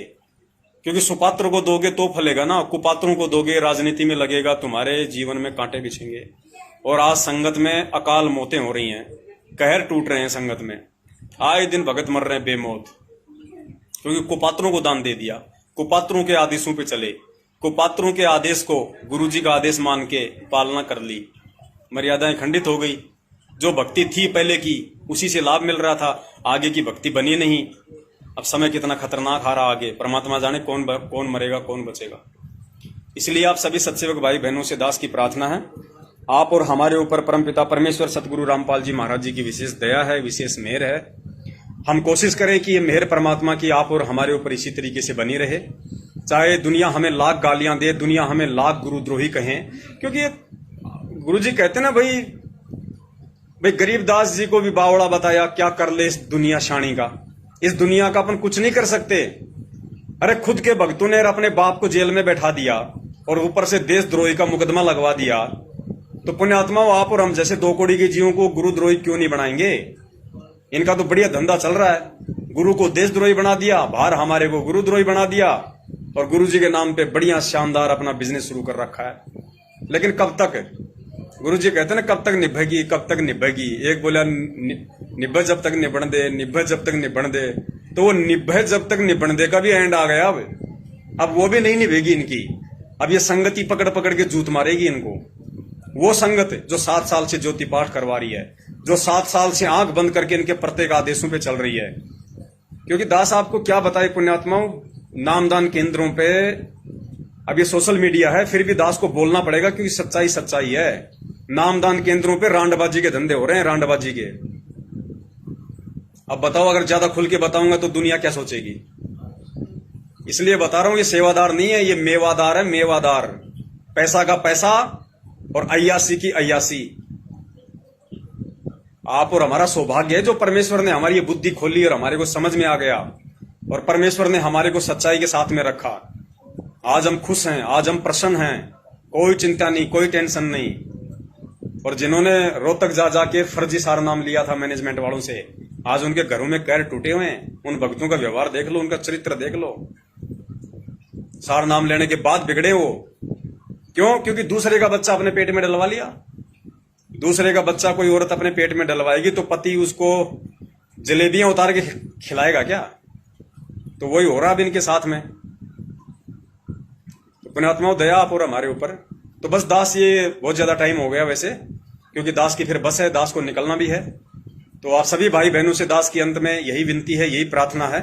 क्योंकि सुपात्र को दोगे तो फलेगा ना, कुपात्रों को दोगे राजनीति में लगेगा, तुम्हारे जीवन में कांटे बिछेंगे। और आज संगत में अकाल मौतें हो रही हैं, कहर टूट रहे हैं संगत में। आए दिन भगत मर रहे हैं बेमौत, क्योंकि कुपात्रों को दान दे दिया, कुपात्रों के आदेशों पे चले, कुपात्रों के आदेश को गुरुजी का आदेश मान के पालना कर ली, मर्यादाएं खंडित हो गई। जो भक्ति थी पहले की, उसी से लाभ मिल रहा था, आगे की भक्ति बनी नहीं। अब समय कितना खतरनाक आ रहा आगे, परमात्मा जाने कौन मरेगा कौन बचेगा। इसलिए आप सभी सत्सेवक भाई बहनों से दास की प्रार्थना है, आप और हमारे ऊपर परमपिता परमेश्वर सतगुरु रामपाल जी महाराज जी की विशेष दया है, विशेष मेहर है। हम कोशिश करें कि ये मेहर परमात्मा की आप और हमारे ऊपर इसी तरीके से बनी रहे। चाहे दुनिया हमें लाख गालियां दे, दुनिया हमें लाख गुरुद्रोही कहें, क्योंकि गुरु जी कहते ना भाई गरीबदास जी को भी बावड़ा बताया, क्या कर ले इस दुनिया शाणी का। इस दुनिया का अपन कुछ नहीं कर सकते। अरे खुद के भक्तों ने अपने बाप को जेल में बैठा दिया और ऊपर से देशद्रोही का मुकदमा लगवा दिया। तो पुण्यात्माओं, आप और हम जैसे 2 कौड़ी के जीवों को गुरुद्रोही क्यों नहीं बनाएंगे? इनका तो बढ़िया धंधा चल रहा है। गुरु को देशद्रोही बना दिया, बाहर हमारे को गुरुद्रोही बना दिया, और गुरु जी के नाम पे बढ़िया शानदार अपना बिजनेस शुरू कर रखा है। लेकिन कब तक? गुरु जी कहते हैं ना, कब तक निभेगी, कब तक निभेगी। एक बोला निभे जब तक निबण दे, निभे जब तक निबण दे। तो वो निभे जब तक निबण दे का भी एंड आ गया। अब वो भी नहीं निभेगी इनकी। अब ये संगति पकड़ पकड़ के जूत मारेगी इनको। वो संगत जो 7 साल से ज्योति पाठ करवा रही है, जो 7 साल से आंख बंद करके इनके प्रत्येक आदेशों पे चल रही है। क्योंकि दास आपको क्या बताए पुण्यात्माओं, नामदान केंद्रों पे अब ये सोशल मीडिया है, फिर भी दास को बोलना पड़ेगा, क्योंकि सच्चाई सच्चाई है। नामदान केंद्रों पे रांडबाजी के धंधे हो रहे हैं, रांडबाजी के। अब बताओ, अगर ज्यादा खुल के बताऊंगा तो दुनिया क्या सोचेगी? इसलिए बता रहा हूं, ये सेवादार नहीं है, ये मेवादार है, मेवादार। पैसा का पैसा और अय्यासी की अय्यासी। आप और हमारा सौभाग्य है जो परमेश्वर ने हमारी ये बुद्धि खोली और हमारे को समझ में आ गया, और परमेश्वर ने हमारे को सच्चाई के साथ में रखा। आज हम खुश हैं, आज हम प्रसन्न हैं, कोई चिंता नहीं, कोई टेंशन नहीं। और जिन्होंने रोहतक जा जाके फर्जी सार नाम लिया था मैनेजमेंट वालों से, आज उनके घरों में कैर टूटे हुए हैं। उन भक्तों का व्यवहार देख लो, उनका चरित्र देख लो। सार नाम लेने के बाद बिगड़े वो। क्यों? क्योंकि दूसरे का बच्चा अपने पेट में डलवा लिया। दूसरे का बच्चा कोई औरत अपने पेट में डलवाएगी तो पति उसको जलेबियां उतार के खिलाएगा क्या? तो वही हो रहा अब इनके साथ में। तो पुण्यात्माओं, दया आप और हमारे ऊपर। तो बस दास, ये बहुत ज्यादा टाइम हो गया वैसे, क्योंकि दास की फिर बस है, दास को निकलना भी है। तो आप सभी भाई बहनों से दास की अंत में यही विनती है, यही प्रार्थना है।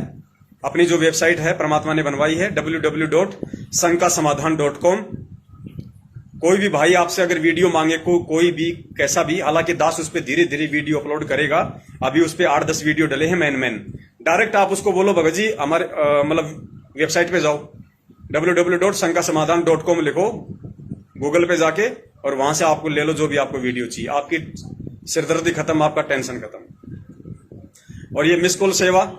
अपनी जो वेबसाइट है परमात्मा ने बनवाई है www.sankasamadhan.com। कोई भी भाई आपसे अगर वीडियो मांगे, कोई भी कैसा भी, हालांकि दास उस पर धीरे धीरे वीडियो अपलोड करेगा। अभी उस पर 8-10 वीडियो डले हैं मैन। डायरेक्ट आप उसको बोलो भगत जी हमारे मतलब वेबसाइट पे जाओ, www.sankasamadhan.com लिखो गूगल पे जाके, और वहां से आपको ले लो जो भी आपको वीडियो चाहिए। आपकी सिरदर्दी खत्म, आपका टेंशन खत्म। और ये मिस कॉल सेवा,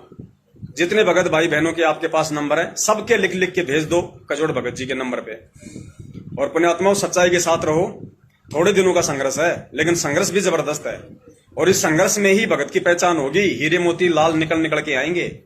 जितने भगत भाई बहनों के आपके पास नंबर है, सबके लिख लिख के भेज दो कजोड़ भगत जी के नंबर पे। और पुण्यात्माओं, सच्चाई के साथ रहो। थोड़े दिनों का संघर्ष है, लेकिन संघर्ष भी जबरदस्त है। और इस संघर्ष में ही भगत की पहचान होगी। हीरे मोती लाल निकल के आएंगे।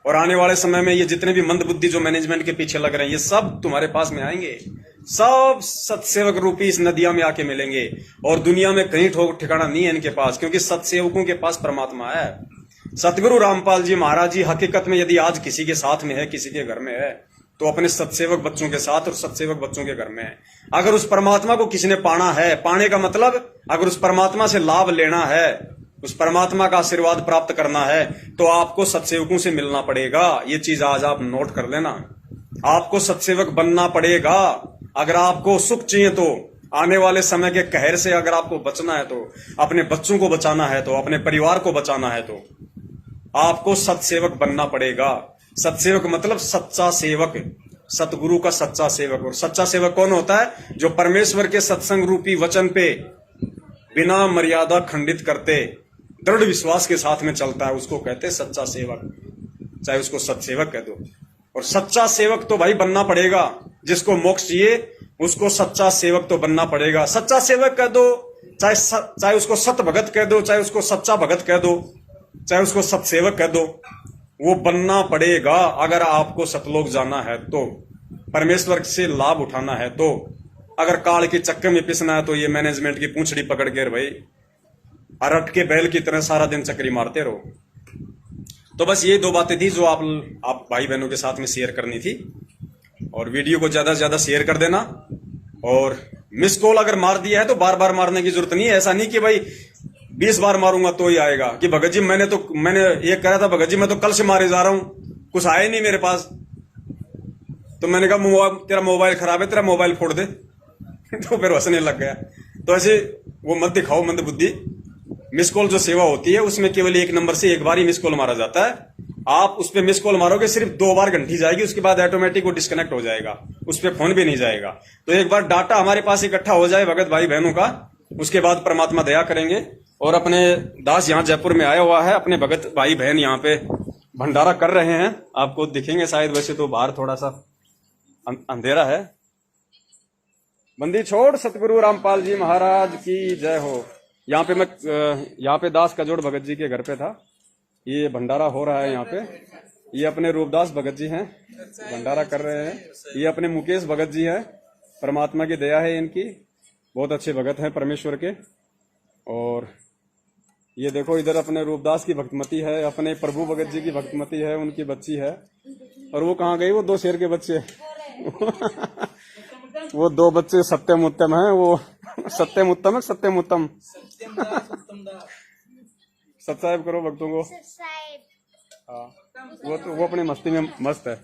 और आने वाले समय में ये जितने भी मंद बुद्धि जो मैनेजमेंट के पीछे लग रहे हैं, ये सब तुम्हारे पास में आएंगे। सब सत्सेवक रूपी इस नदिया में आके मिलेंगे और दुनिया में कहीं ठिकाना नहीं है इनके पास, क्योंकि सत्सेवकों के पास परमात्मा है। सतगुरु रामपाल जी महाराज जी हकीकत में यदि आज किसी के साथ में है, किसी के घर में है, तो अपने सत्सेवक बच्चों के साथ और सत्सेवक बच्चों के घर में है। अगर उस परमात्मा को किसी ने पाना है, पाने का मतलब अगर उस परमात्मा से लाभ लेना है, उस परमात्मा का आशीर्वाद प्राप्त करना है, तो आपको सत्सेवकों से मिलना पड़ेगा। ये चीज आज आप नोट कर लेना, आपको सत्सेवक बनना पड़ेगा। अगर आपको सुख चाहिए, तो आने वाले समय के कहर से अगर आपको बचना है, तो अपने बच्चों को बचाना है, तो अपने परिवार को बचाना है, तो आपको सत्सेवक बनना पड़ेगा। सत्सेवक मतलब सच्चा सेवक, सतगुरु का सच्चा सेवक। और सच्चा सेवक कौन होता है? जो परमेश्वर के सत्संग रूपी वचन पे बिना मर्यादा खंडित करते दृढ़ विश्वास के साथ में चलता है, उसको कहते हैं सच्चा सेवक। चाहे उसको सत्सेवक कह दो। और सच्चा सेवक तो भाई बनना पड़ेगा। जिसको मोक्ष चाहिए उसको सच्चा सेवक तो बनना पड़ेगा। सच्चा सेवक कह दो, चाहे उसको सत भगत कह दो, चाहे उसको सच्चा भगत कह दो, चाहे उसको सत्सेवक कह दो, वो बनना पड़ेगा। अगर आपको सतलोक जाना है, तो परमेश्वर से लाभ उठाना है, तो अगर काल के चक्कर में पिसना है, तो ये मैनेजमेंट की पूंछड़ी पकड़ के भाई अरट के बैल की तरह सारा दिन चक्री मारते रहो। तो बस ये दो बातें थी जो आप भाई बहनों के साथ में शेयर करनी थी। और वीडियो को ज्यादा से ज्यादा शेयर कर देना। और मिस कॉल अगर मार दिया है तो बार बार मारने की जरूरत नहीं है। ऐसा नहीं कि भाई 20 बार मारूंगा तो ही आएगा, कि भगत जी मैंने ये कहा था, भगत जी मैं तो कल से मारे जा रहा हूं, कुछ आया नहीं मेरे पास। तो मैंने कहा तेरा मोबाइल खराब है, तेरा मोबाइल फोड़ दे। तो फिर हंसने लग गया। तो ऐसे वो मत दिखाओ मंद बुद्धि। मिस कॉल जो सेवा होती है उसमें केवल एक नंबर से एक बार ही मिस कॉल मारा जाता है। आप उस पर मिस कॉल मारोगे, सिर्फ 2 बार घंटी जाएगी, उसके बाद ऑटोमेटिक वो डिस्कनेक्ट हो जाएगा, उस पर फोन भी नहीं जाएगा। तो एक बार डाटा हमारे पास इकट्ठा हो जाए भगत भाई बहनों का, उसके बाद परमात्मा दया करेंगे। और अपने दास यहाँ जयपुर में आया हुआ है, अपने भगत भाई बहन यहाँ पे भंडारा कर रहे हैं, आपको दिखेंगे शायद। वैसे तो बाहर थोड़ा सा अंधेरा है। बंदी छोड़ सतगुरु रामपाल जी महाराज की जय हो। यहाँ पे दास कजोड़ भगत जी के घर पे था, ये भंडारा हो रहा है यहाँ पे। ये अपने रूपदास भगत जी हैं, भंडारा कर रहे हैं। ये अपने मुकेश भगत जी हैं, परमात्मा की दया है इनकी, बहुत अच्छे भगत हैं परमेश्वर के। और ये देखो इधर अपने रूपदास की भक्तमती है, अपने प्रभु भगत जी की भक्तमती है, उनकी बच्ची है। और वो कहाँ गई? वो 2 शेर के बच्चे वो 2 बच्चे सत्यम उत्तम है, वो सत्यम उत्तम है, सत्यम उत्तम सब्सक्राइब करो भक्तों को। हाँ, वो अपनी मस्ती में मस्त है।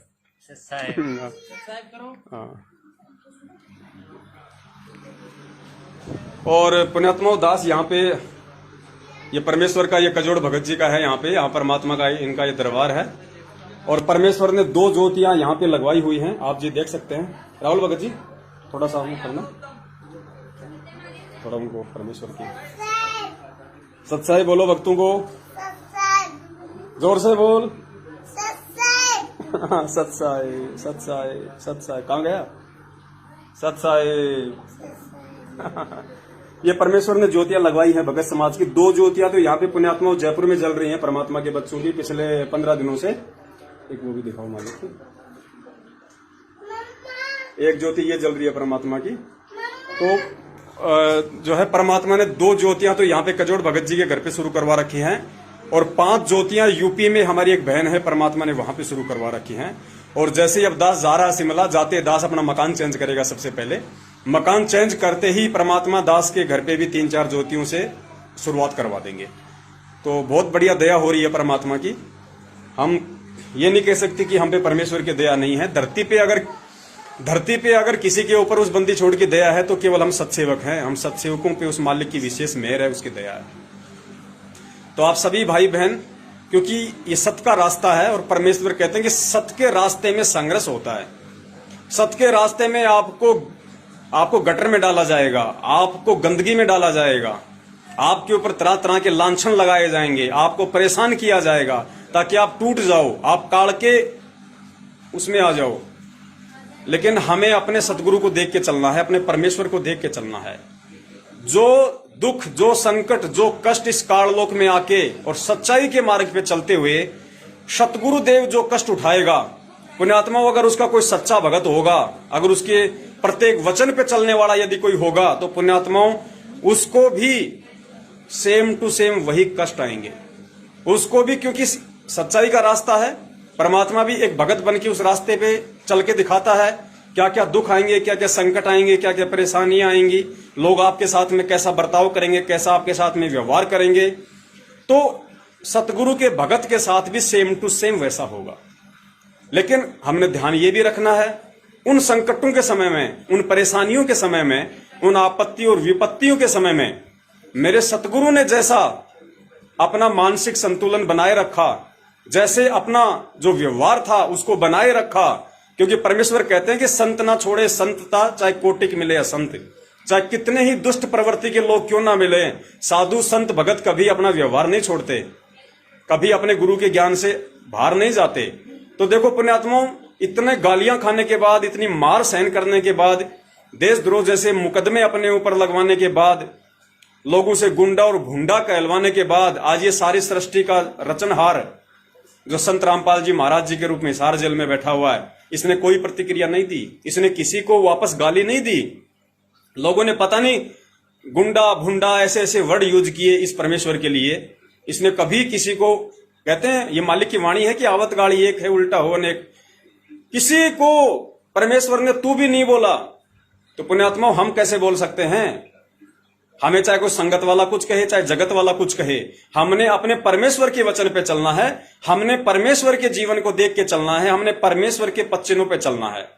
हाँ। और पुण्यात्मा दास यहाँ पे, ये परमेश्वर का, ये कजोड़ भगत जी का है यहाँ पे, यहाँ परमात्मा का इनका ये दरबार है। और परमेश्वर ने 2 ज्योतियां यहाँ पे लगवाई हुई हैं, आप जी देख सकते हैं। राहुल भगत जी थोड़ा सा करना, थोड़ा उनको परमेश्वर की सत्साई बोलो भक्तों को, जोर से बोल। सत्साई सत्साई सत्साई। कहाँ गया सत्साई? ये परमेश्वर ने ज्योतियां लगवाई हैं भगत समाज की। 2 ज्योतियां तो यहाँ पे पुण्यात्मा जयपुर में जल रही हैं परमात्मा के बच्चों की पिछले 15 दिनों से। एक वो भी दिखाओ मालिक। एक ज्योति ये जल रही है परमात्मा की। तो जो है परमात्मा ने 2 ज्योतियां तो यहाँ पे कजोड़ भगत जी के घर पे शुरू करवा रखी हैं। और 5 ज्योतियां यूपी में हमारी एक बहन है, परमात्मा ने वहां पे शुरू करवा रखी हैं। और जैसे ही अब दास जा रहा है शिमला, जाते दास अपना मकान चेंज करेगा। सबसे पहले मकान चेंज करते ही परमात्मा दास के घर पे भी 3-4 ज्योतियों से शुरुआत करवा देंगे। तो बहुत बढ़िया दया हो रही है परमात्मा की। हम ये नहीं कह सकते कि हम पे परमेश्वर की दया नहीं है। धरती पे अगर किसी के ऊपर उस बंदी छोड़ की दया है तो केवल हम सत्सेवक हैं। हम सत्सेवकों पे उस मालिक की विशेष मेहर है, उसकी दया है। तो आप सभी भाई बहन, क्योंकि ये सत्य का रास्ता है और परमेश्वर कहते हैं कि सत्य के रास्ते में संघर्ष होता है। सत्य के रास्ते में आपको गटर में डाला जाएगा, आपको गंदगी में डाला जाएगा, आपके ऊपर तरह तरह के लांछन लगाए जाएंगे, आपको परेशान किया जाएगा ताकि आप टूट जाओ, आप काढ़ के उसमें आ जाओ। लेकिन हमें अपने सतगुरु को देख के चलना है, अपने परमेश्वर को देख के चलना है। जो दुख, जो संकट, जो कष्ट इस काललोक में आके और सच्चाई के मार्ग पे चलते हुए सतगुरु देव जो कष्ट उठाएगा, पुण्यात्मा अगर उसका कोई सच्चा भगत होगा, अगर उसके प्रत्येक वचन पे चलने वाला यदि कोई होगा तो पुण्यात्माओं उसको भी सेम टू सेम वही कष्ट आएंगे, उसको भी, क्योंकि सच्चाई का रास्ता है। परमात्मा भी एक भगत बन के उस रास्ते पे चल के दिखाता है, क्या क्या दुख आएंगे, क्या क्या संकट आएंगे, क्या क्या परेशानियां आएंगी, लोग आपके साथ में कैसा बर्ताव करेंगे, कैसा आपके साथ में व्यवहार करेंगे। तो सतगुरु के भगत के साथ भी सेम टू सेम वैसा होगा। लेकिन हमने ध्यान ये भी रखना है, उन संकटों के समय में, उन परेशानियों के समय में, उन आपत्ति और विपत्तियों के समय में मेरे सतगुरु ने जैसा अपना मानसिक संतुलन बनाए रखा, जैसे अपना जो व्यवहार था उसको बनाए रखा, क्योंकि परमेश्वर कहते हैं कि संत ना छोड़े संतता, चाहे कोटिक मिले असंत, चाहे कितने ही दुष्ट प्रवृत्ति के लोग क्यों ना मिले, साधु संत भगत कभी अपना व्यवहार नहीं छोड़ते, कभी अपने गुरु के ज्ञान से बाहर नहीं जाते। तो देखो पुण्यात्माओं, इतने गालियां खाने के बाद, इतनी मार सहन करने के बाद, देशद्रोह जैसे मुकदमे अपने ऊपर लगवाने के बाद, लोगों से गुंडा और भुंडा कहलवाने के बाद, आज ये सारी सृष्टि का रचनहार जो संत रामपाल जी महाराज जी के रूप में हिसार जेल में बैठा हुआ है, इसने कोई प्रतिक्रिया नहीं दी, इसने किसी को वापस गाली नहीं दी। लोगों ने पता नहीं गुंडा भुंडा ऐसे ऐसे वर्ड यूज किए इस परमेश्वर के लिए, इसने कभी किसी को, कहते हैं ये मालिक की वाणी है कि आवत गाड़ी एक है उल्टा हो अनेक, किसी को परमेश्वर ने तू भी नहीं बोला। तो पुण्यात्मा हम कैसे बोल सकते हैं? हमें चाहे कोई संगत वाला कुछ कहे, चाहे जगत वाला कुछ कहे, हमने अपने परमेश्वर के वचन पे चलना है, हमने परमेश्वर के जीवन को देख के चलना है, हमने परमेश्वर के पच्चिनों पे चलना है।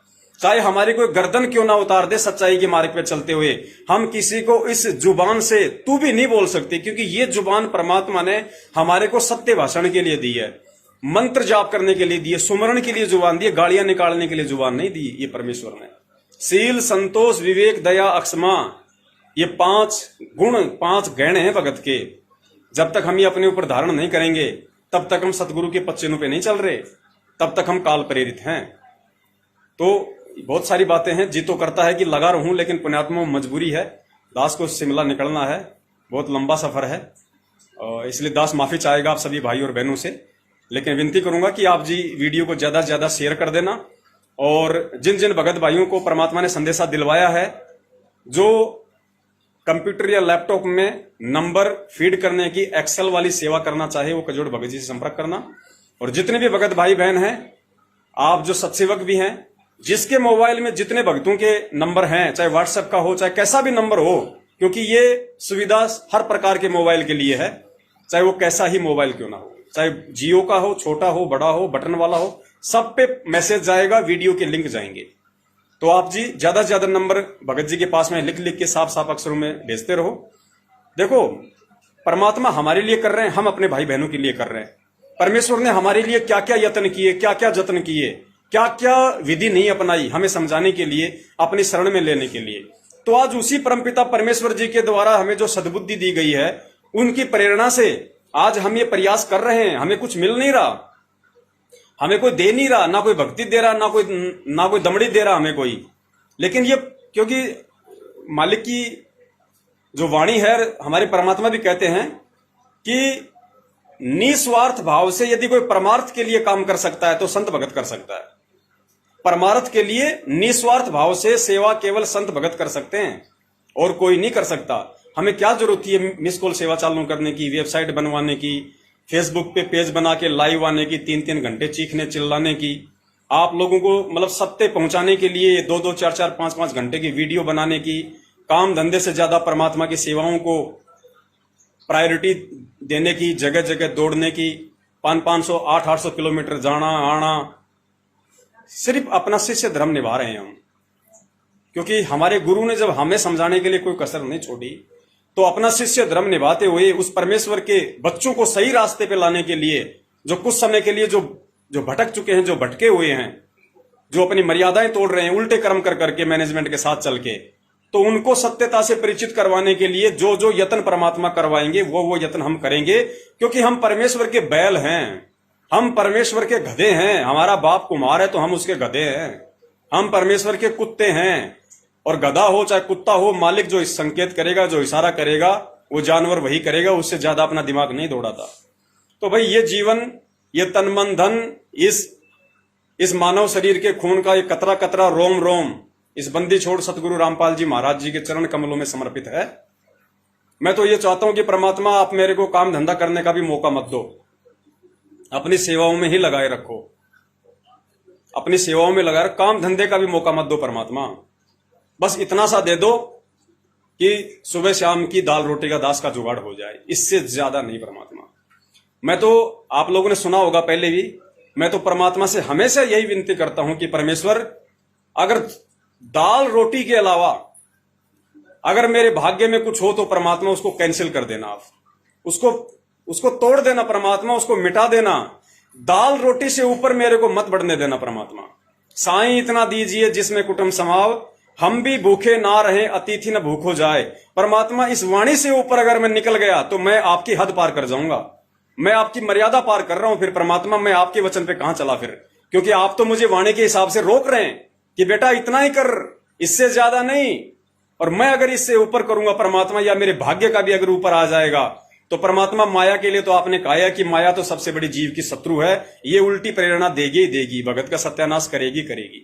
चाहे हमारी कोई गर्दन क्यों ना उतार दे सच्चाई के मार्ग पे चलते हुए, हम किसी को इस जुबान से तू भी नहीं बोल सकते, क्योंकि ये जुबान परमात्मा ने हमारे को सत्य भाषण के लिए दी है, मंत्र जाप करने के लिए दी है, सुमरण के लिए जुबान दी है, गालियां निकालने के लिए जुबान नहीं दी ये परमेश्वर ने। सील, संतोष, विवेक, दया, अक्षमा, ये 5 गुण, 5 गहने हैं भगत के। जब तक हम ये अपने ऊपर धारण नहीं करेंगे तब तक हम सतगुरु के पच्चिनों पे नहीं चल रहे, तब तक हम काल प्रेरित हैं। तो बहुत सारी बातें हैं, जी तो करता है कि लगा रहूं, लेकिन पुण्यात्मा मजबूरी है, दास को शिमला निकलना है, बहुत लंबा सफर है, और इसलिए दास माफी चाहेगा आप सभी भाई और बहनों से। लेकिन विनती करूंगा कि आप जी वीडियो को ज्यादा से ज्यादा शेयर कर देना, और जिन जिन भगत भाइयों को परमात्मा ने संदेशा दिलवाया है, जो कंप्यूटर या लैपटॉप में नंबर फीड करने की एक्सेल वाली सेवा करना चाहे वो कजोड़ भगत जी से संपर्क करना। और जितने भी भगत भाई बहन हैं, आप जो सत्सेवक भी हैं, जिसके मोबाइल में जितने भक्तों के नंबर हैं, चाहे व्हाट्सएप का हो, चाहे कैसा भी नंबर हो, क्योंकि ये सुविधा हर प्रकार के मोबाइल के लिए है, चाहे वो कैसा ही मोबाइल क्यों ना हो, चाहे जियो का हो, छोटा हो, बड़ा हो, बटन वाला हो, सब पे मैसेज जाएगा, वीडियो के लिंक जाएंगे। तो आप जी ज्यादा से ज्यादा नंबर भगत जी के पास में लिख लिख के साफ साफ अक्षरों में भेजते रहो। देखो परमात्मा हमारे लिए कर रहे हैं, हम अपने भाई बहनों के लिए कर रहे हैं। परमेश्वर ने हमारे लिए क्या क्या यत्न किए, क्या क्या जत्न किए, क्या क्या विधि नहीं अपनाई हमें समझाने के लिए, अपनी शरण में लेने के लिए। तो आज उसी परमपिता परमेश्वर जी के द्वारा हमें जो सद्बुद्धि दी गई है, उनकी प्रेरणा से आज हम ये प्रयास कर रहे हैं। हमें कुछ मिल नहीं रहा, हमें कोई दे नहीं रहा, ना कोई भक्ति दे रहा, ना कोई दमड़ी दे रहा हमें कोई, लेकिन ये क्योंकि मालिक की जो वाणी है, हमारे परमात्मा भी कहते हैं कि निस्वार्थ भाव से यदि कोई परमार्थ के लिए काम कर सकता है तो संत भगत कर सकता है। परमार्थ के लिए निस्वार्थ भाव से सेवा केवल संत भगत कर सकते हैं, और कोई नहीं कर सकता। हमें क्या जरूरत है मिस कॉल सेवा चालू करने की, वेबसाइट बनवाने की, फेसबुक पे पेज बना के लाइव आने की, 3-3 घंटे चीखने चिल्लाने की, आप लोगों को मतलब सत्य पहुंचाने के लिए 2-2, 4-4, 5-5 घंटे की वीडियो बनाने की, काम धंधे से ज्यादा परमात्मा की सेवाओं को प्रायोरिटी देने की, जगह जगह दौड़ने की, 500-500, 800 किलोमीटर जाना आना, सिर्फ अपना शिष्य धर्म निभा रहे हैं हम। क्योंकि हमारे गुरु ने जब हमें समझाने के लिए कोई कसर नहीं छोड़ी, तो अपना शिष्य धर्म निभाते हुए उस परमेश्वर के बच्चों को सही रास्ते पे लाने के लिए, जो कुछ समय के लिए जो भटक चुके हैं, जो भटके हुए हैं, जो अपनी मर्यादाएं तोड़ रहे हैं उल्टे कर्म कर करके मैनेजमेंट के साथ चल के, तो उनको सत्यता से परिचित करवाने के लिए जो जो यत्न परमात्मा करवाएंगे वो यत्न हम करेंगे। क्योंकि हम परमेश्वर के बैल हैं, हम परमेश्वर के गधे हैं। हमारा बाप कुमार है तो हम उसके गधे हैं, हम परमेश्वर के कुत्ते हैं। और गधा हो चाहे कुत्ता हो, मालिक जो संकेत करेगा, जो इशारा करेगा, वो जानवर वही करेगा, उससे ज्यादा अपना दिमाग नहीं दौड़ाता। तो भाई ये जीवन, ये तन मन धन, इस मानव शरीर के खून का ये कतरा कतरा रोम रोम, इस बंदी छोड़ सतगुरु रामपाल जी महाराज जी के चरण कमलों में समर्पित है। मैं तो ये चाहता हूं कि परमात्मा आप मेरे को काम धंधा करने का भी मौका मत दो, अपनी सेवाओं में ही लगाए रखो, अपनी सेवाओं में लगाए, काम धंधे का भी मौका मत दो परमात्मा। बस इतना सा दे दो कि सुबह शाम की दाल रोटी का दास का जुगाड़ हो जाए, इससे ज्यादा नहीं परमात्मा। मैं तो, आप लोगों ने सुना होगा पहले भी, मैं तो परमात्मा से हमेशा यही विनती करता हूं कि परमेश्वर, अगर दाल रोटी के अलावा अगर मेरे भाग्य में कुछ हो तो परमात्मा उसको कैंसिल कर देना, आप उसको तोड़ देना परमात्मा, उसको मिटा देना। दाल रोटी से ऊपर मेरे को मत बढ़ने देना परमात्मा। साईं इतना दीजिए जिसमें कुटुंब समाव, हम भी भूखे ना रहे अतिथि न भूखो जाए। परमात्मा इस वाणी से ऊपर अगर मैं निकल गया तो मैं आपकी हद पार कर जाऊंगा, मैं आपकी मर्यादा पार कर रहा हूं। फिर परमात्मा मैं आपके वचन पे कहां चला फिर, क्योंकि आप तो मुझे वाणी के हिसाब से रोक रहे हैं कि बेटा इतना ही कर, इससे ज्यादा नहीं। और मैं अगर इससे ऊपर करूंगा परमात्मा, या मेरे भाग्य का भी अगर ऊपर आ जाएगा तो परमात्मा, माया के लिए तो आपने कहा है कि माया तो सबसे बड़ी जीव की शत्रु है, ये उल्टी प्रेरणा देगी ही देगी, भगत का सत्यानाश करेगी करेगी।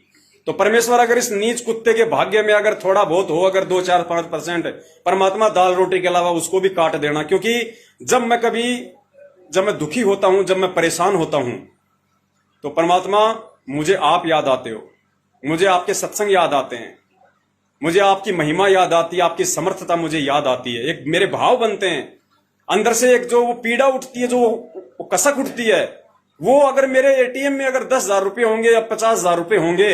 तो परमेश्वर अगर इस नीच कुत्ते के भाग्य में अगर थोड़ा बहुत हो, अगर 2-4-5%, परमात्मा दाल रोटी के अलावा उसको भी काट देना। क्योंकि जब मैं दुखी होता हूं, जब मैं परेशान होता हूं, तो परमात्मा मुझे आप याद आते हो, मुझे आपके सत्संग याद आते हैं, मुझे आपकी महिमा याद आती है, आपकी समर्थता मुझे याद आती है। एक मेरे भाव बनते हैं अंदर से, एक जो वो पीड़ा उठती है, जो वो कसक उठती है, वो अगर मेरे एटीएम में अगर 10,000 रुपए होंगे या 50,000 रुपए होंगे,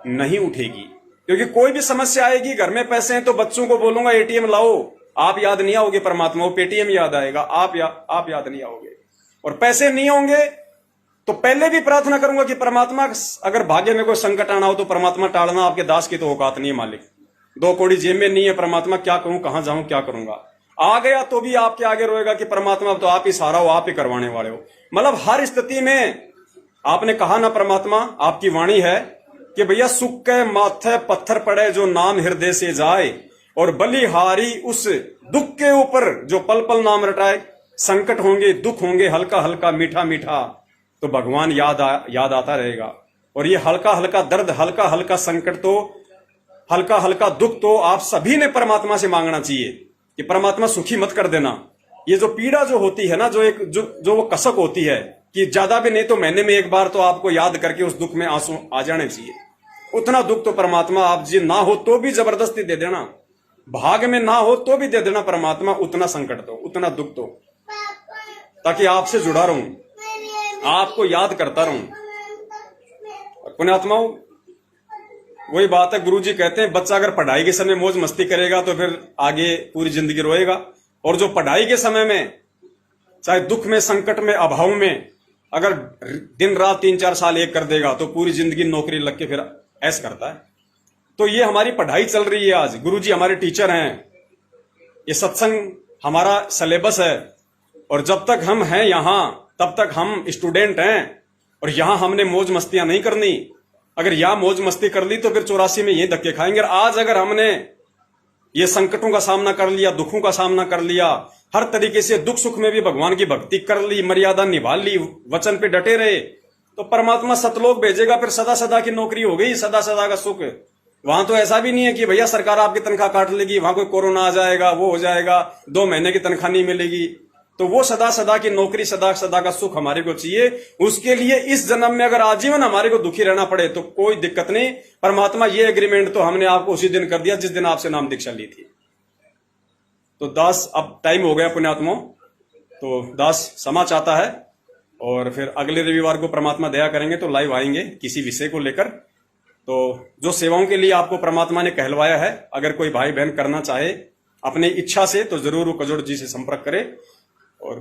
नहीं उठेगी। क्योंकि कोई भी समस्या आएगी, घर में पैसे हैं तो बच्चों को बोलूंगा एटीएम लाओ, आप याद नहीं आओगे परमात्मा, वो पेटीएम याद आएगा, आप याद नहीं आओगे। और पैसे नहीं होंगे तो पहले भी प्रार्थना करूंगा कि परमात्मा अगर भाग्य में कोई संकट आना हो तो परमात्मा टालना, आपके दास की तो औकात नहीं है मालिक, 2 कौड़ी जेब में नहीं है परमात्मा, क्या करूं, कहां जाऊं, क्या करूंगा। आ गया तो भी आपके आगे रोएगा कि परमात्मा तो आप ही सहारा हो, आप ही करवाने वाले हो। मतलब हर स्थिति में आपने कहा ना परमात्मा, आपकी वाणी है कि भैया सुख के माथे पत्थर पड़े जो नाम हृदय से जाए, और बलिहारी उस दुख के ऊपर जो पल पल नाम रटाए। संकट होंगे, दुख होंगे, हल्का हल्का मीठा मीठा, तो भगवान याद आता रहेगा। और ये हल्का हल्का दर्द, हल्का हल्का संकट, तो हल्का हल्का दुख तो आप सभी ने परमात्मा से मांगना चाहिए कि परमात्मा सुखी मत कर देना। ये जो पीड़ा जो होती है ना, जो वो कसक होती है कि ज्यादा भी नहीं तो महीने में एक बार तो आपको याद करके उस दुख में आंसू आ जाने चाहिए। उतना दुख तो परमात्मा आप जी ना हो तो भी जबरदस्ती दे देना, भाग में ना हो तो भी दे देना परमात्मा, उतना संकट तो, उतना दुख तो, ताकि आपसे जुड़ा रहूं, आपको याद करता रहूं। और पुण्यात्माओं, वही बात है, गुरुजी कहते हैं बच्चा अगर पढ़ाई के समय मौज मस्ती करेगा तो फिर आगे पूरी जिंदगी रोएगा। और जो पढ़ाई के समय में, चाहे दुख में, संकट में, अभाव में, अगर दिन रात 3-4 साल एक कर देगा तो पूरी जिंदगी नौकरी लग के फिर ऐसा करता है। तो ये हमारी पढ़ाई चल रही है आज, गुरुजी हमारे टीचर हैं, ये सत्संग हमारा सिलेबस है। और जब तक हम हैं यहां तब तक हम स्टूडेंट हैं, और यहां हमने मौज मस्तियां नहीं करनी। अगर यहां मौज मस्ती कर ली तो फिर 84 में ये धक्के खाएंगे। और आज अगर हमने ये संकटों का सामना कर लिया, दुखों का सामना कर लिया, हर तरीके से दुख सुख में भी भगवान की भक्ति कर ली, मर्यादा निभा ली, वचन पे डटे रहे, तो परमात्मा सतलोक भेजेगा। फिर सदा सदा की नौकरी हो गई, सदा सदा का सुख। वहां तो ऐसा भी नहीं है कि भैया सरकार आपकी तनख्वाह काट लेगी, वहां कोई कोरोना आ जाएगा, वो हो जाएगा, 2 महीने की तनख्वाह नहीं मिलेगी। तो वो सदा सदा की नौकरी, सदा सदा का सुख हमारे को चाहिए। उसके लिए इस जन्म में अगर आजीवन हमारे को दुखी रहना पड़े तो कोई दिक्कत नहीं। परमात्मा ये एग्रीमेंट तो हमने आपको उसी दिन कर दिया जिस दिन आपसे नाम दीक्षा ली थी। तो दास, अब टाइम हो गया पुण्यात्माओं, तो दास क्षमा चाहता है। और फिर अगले रविवार को परमात्मा दया करेंगे तो लाइव आएंगे किसी विषय को लेकर। तो जो सेवाओं के लिए आपको परमात्मा ने कहलवाया है, अगर कोई भाई बहन करना चाहे अपनी इच्छा से, तो जरूर वो कजोड़ जी से संपर्क करे। और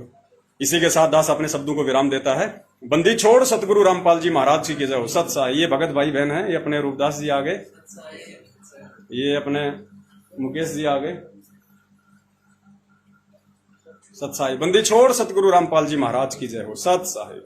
इसी के साथ दास अपने शब्दों को विराम देता है। बंदी छोड़ सतगुरु रामपाल जी महाराज जी की जय हो। सत साई। ये भगत भाई बहन है, ये अपने रूपदास जी आ गए, ये अपने मुकेश जी आ गए। सत साई। बंदी छोड़ सतगुरु रामपाल जी महाराज की जय हो। सत साई।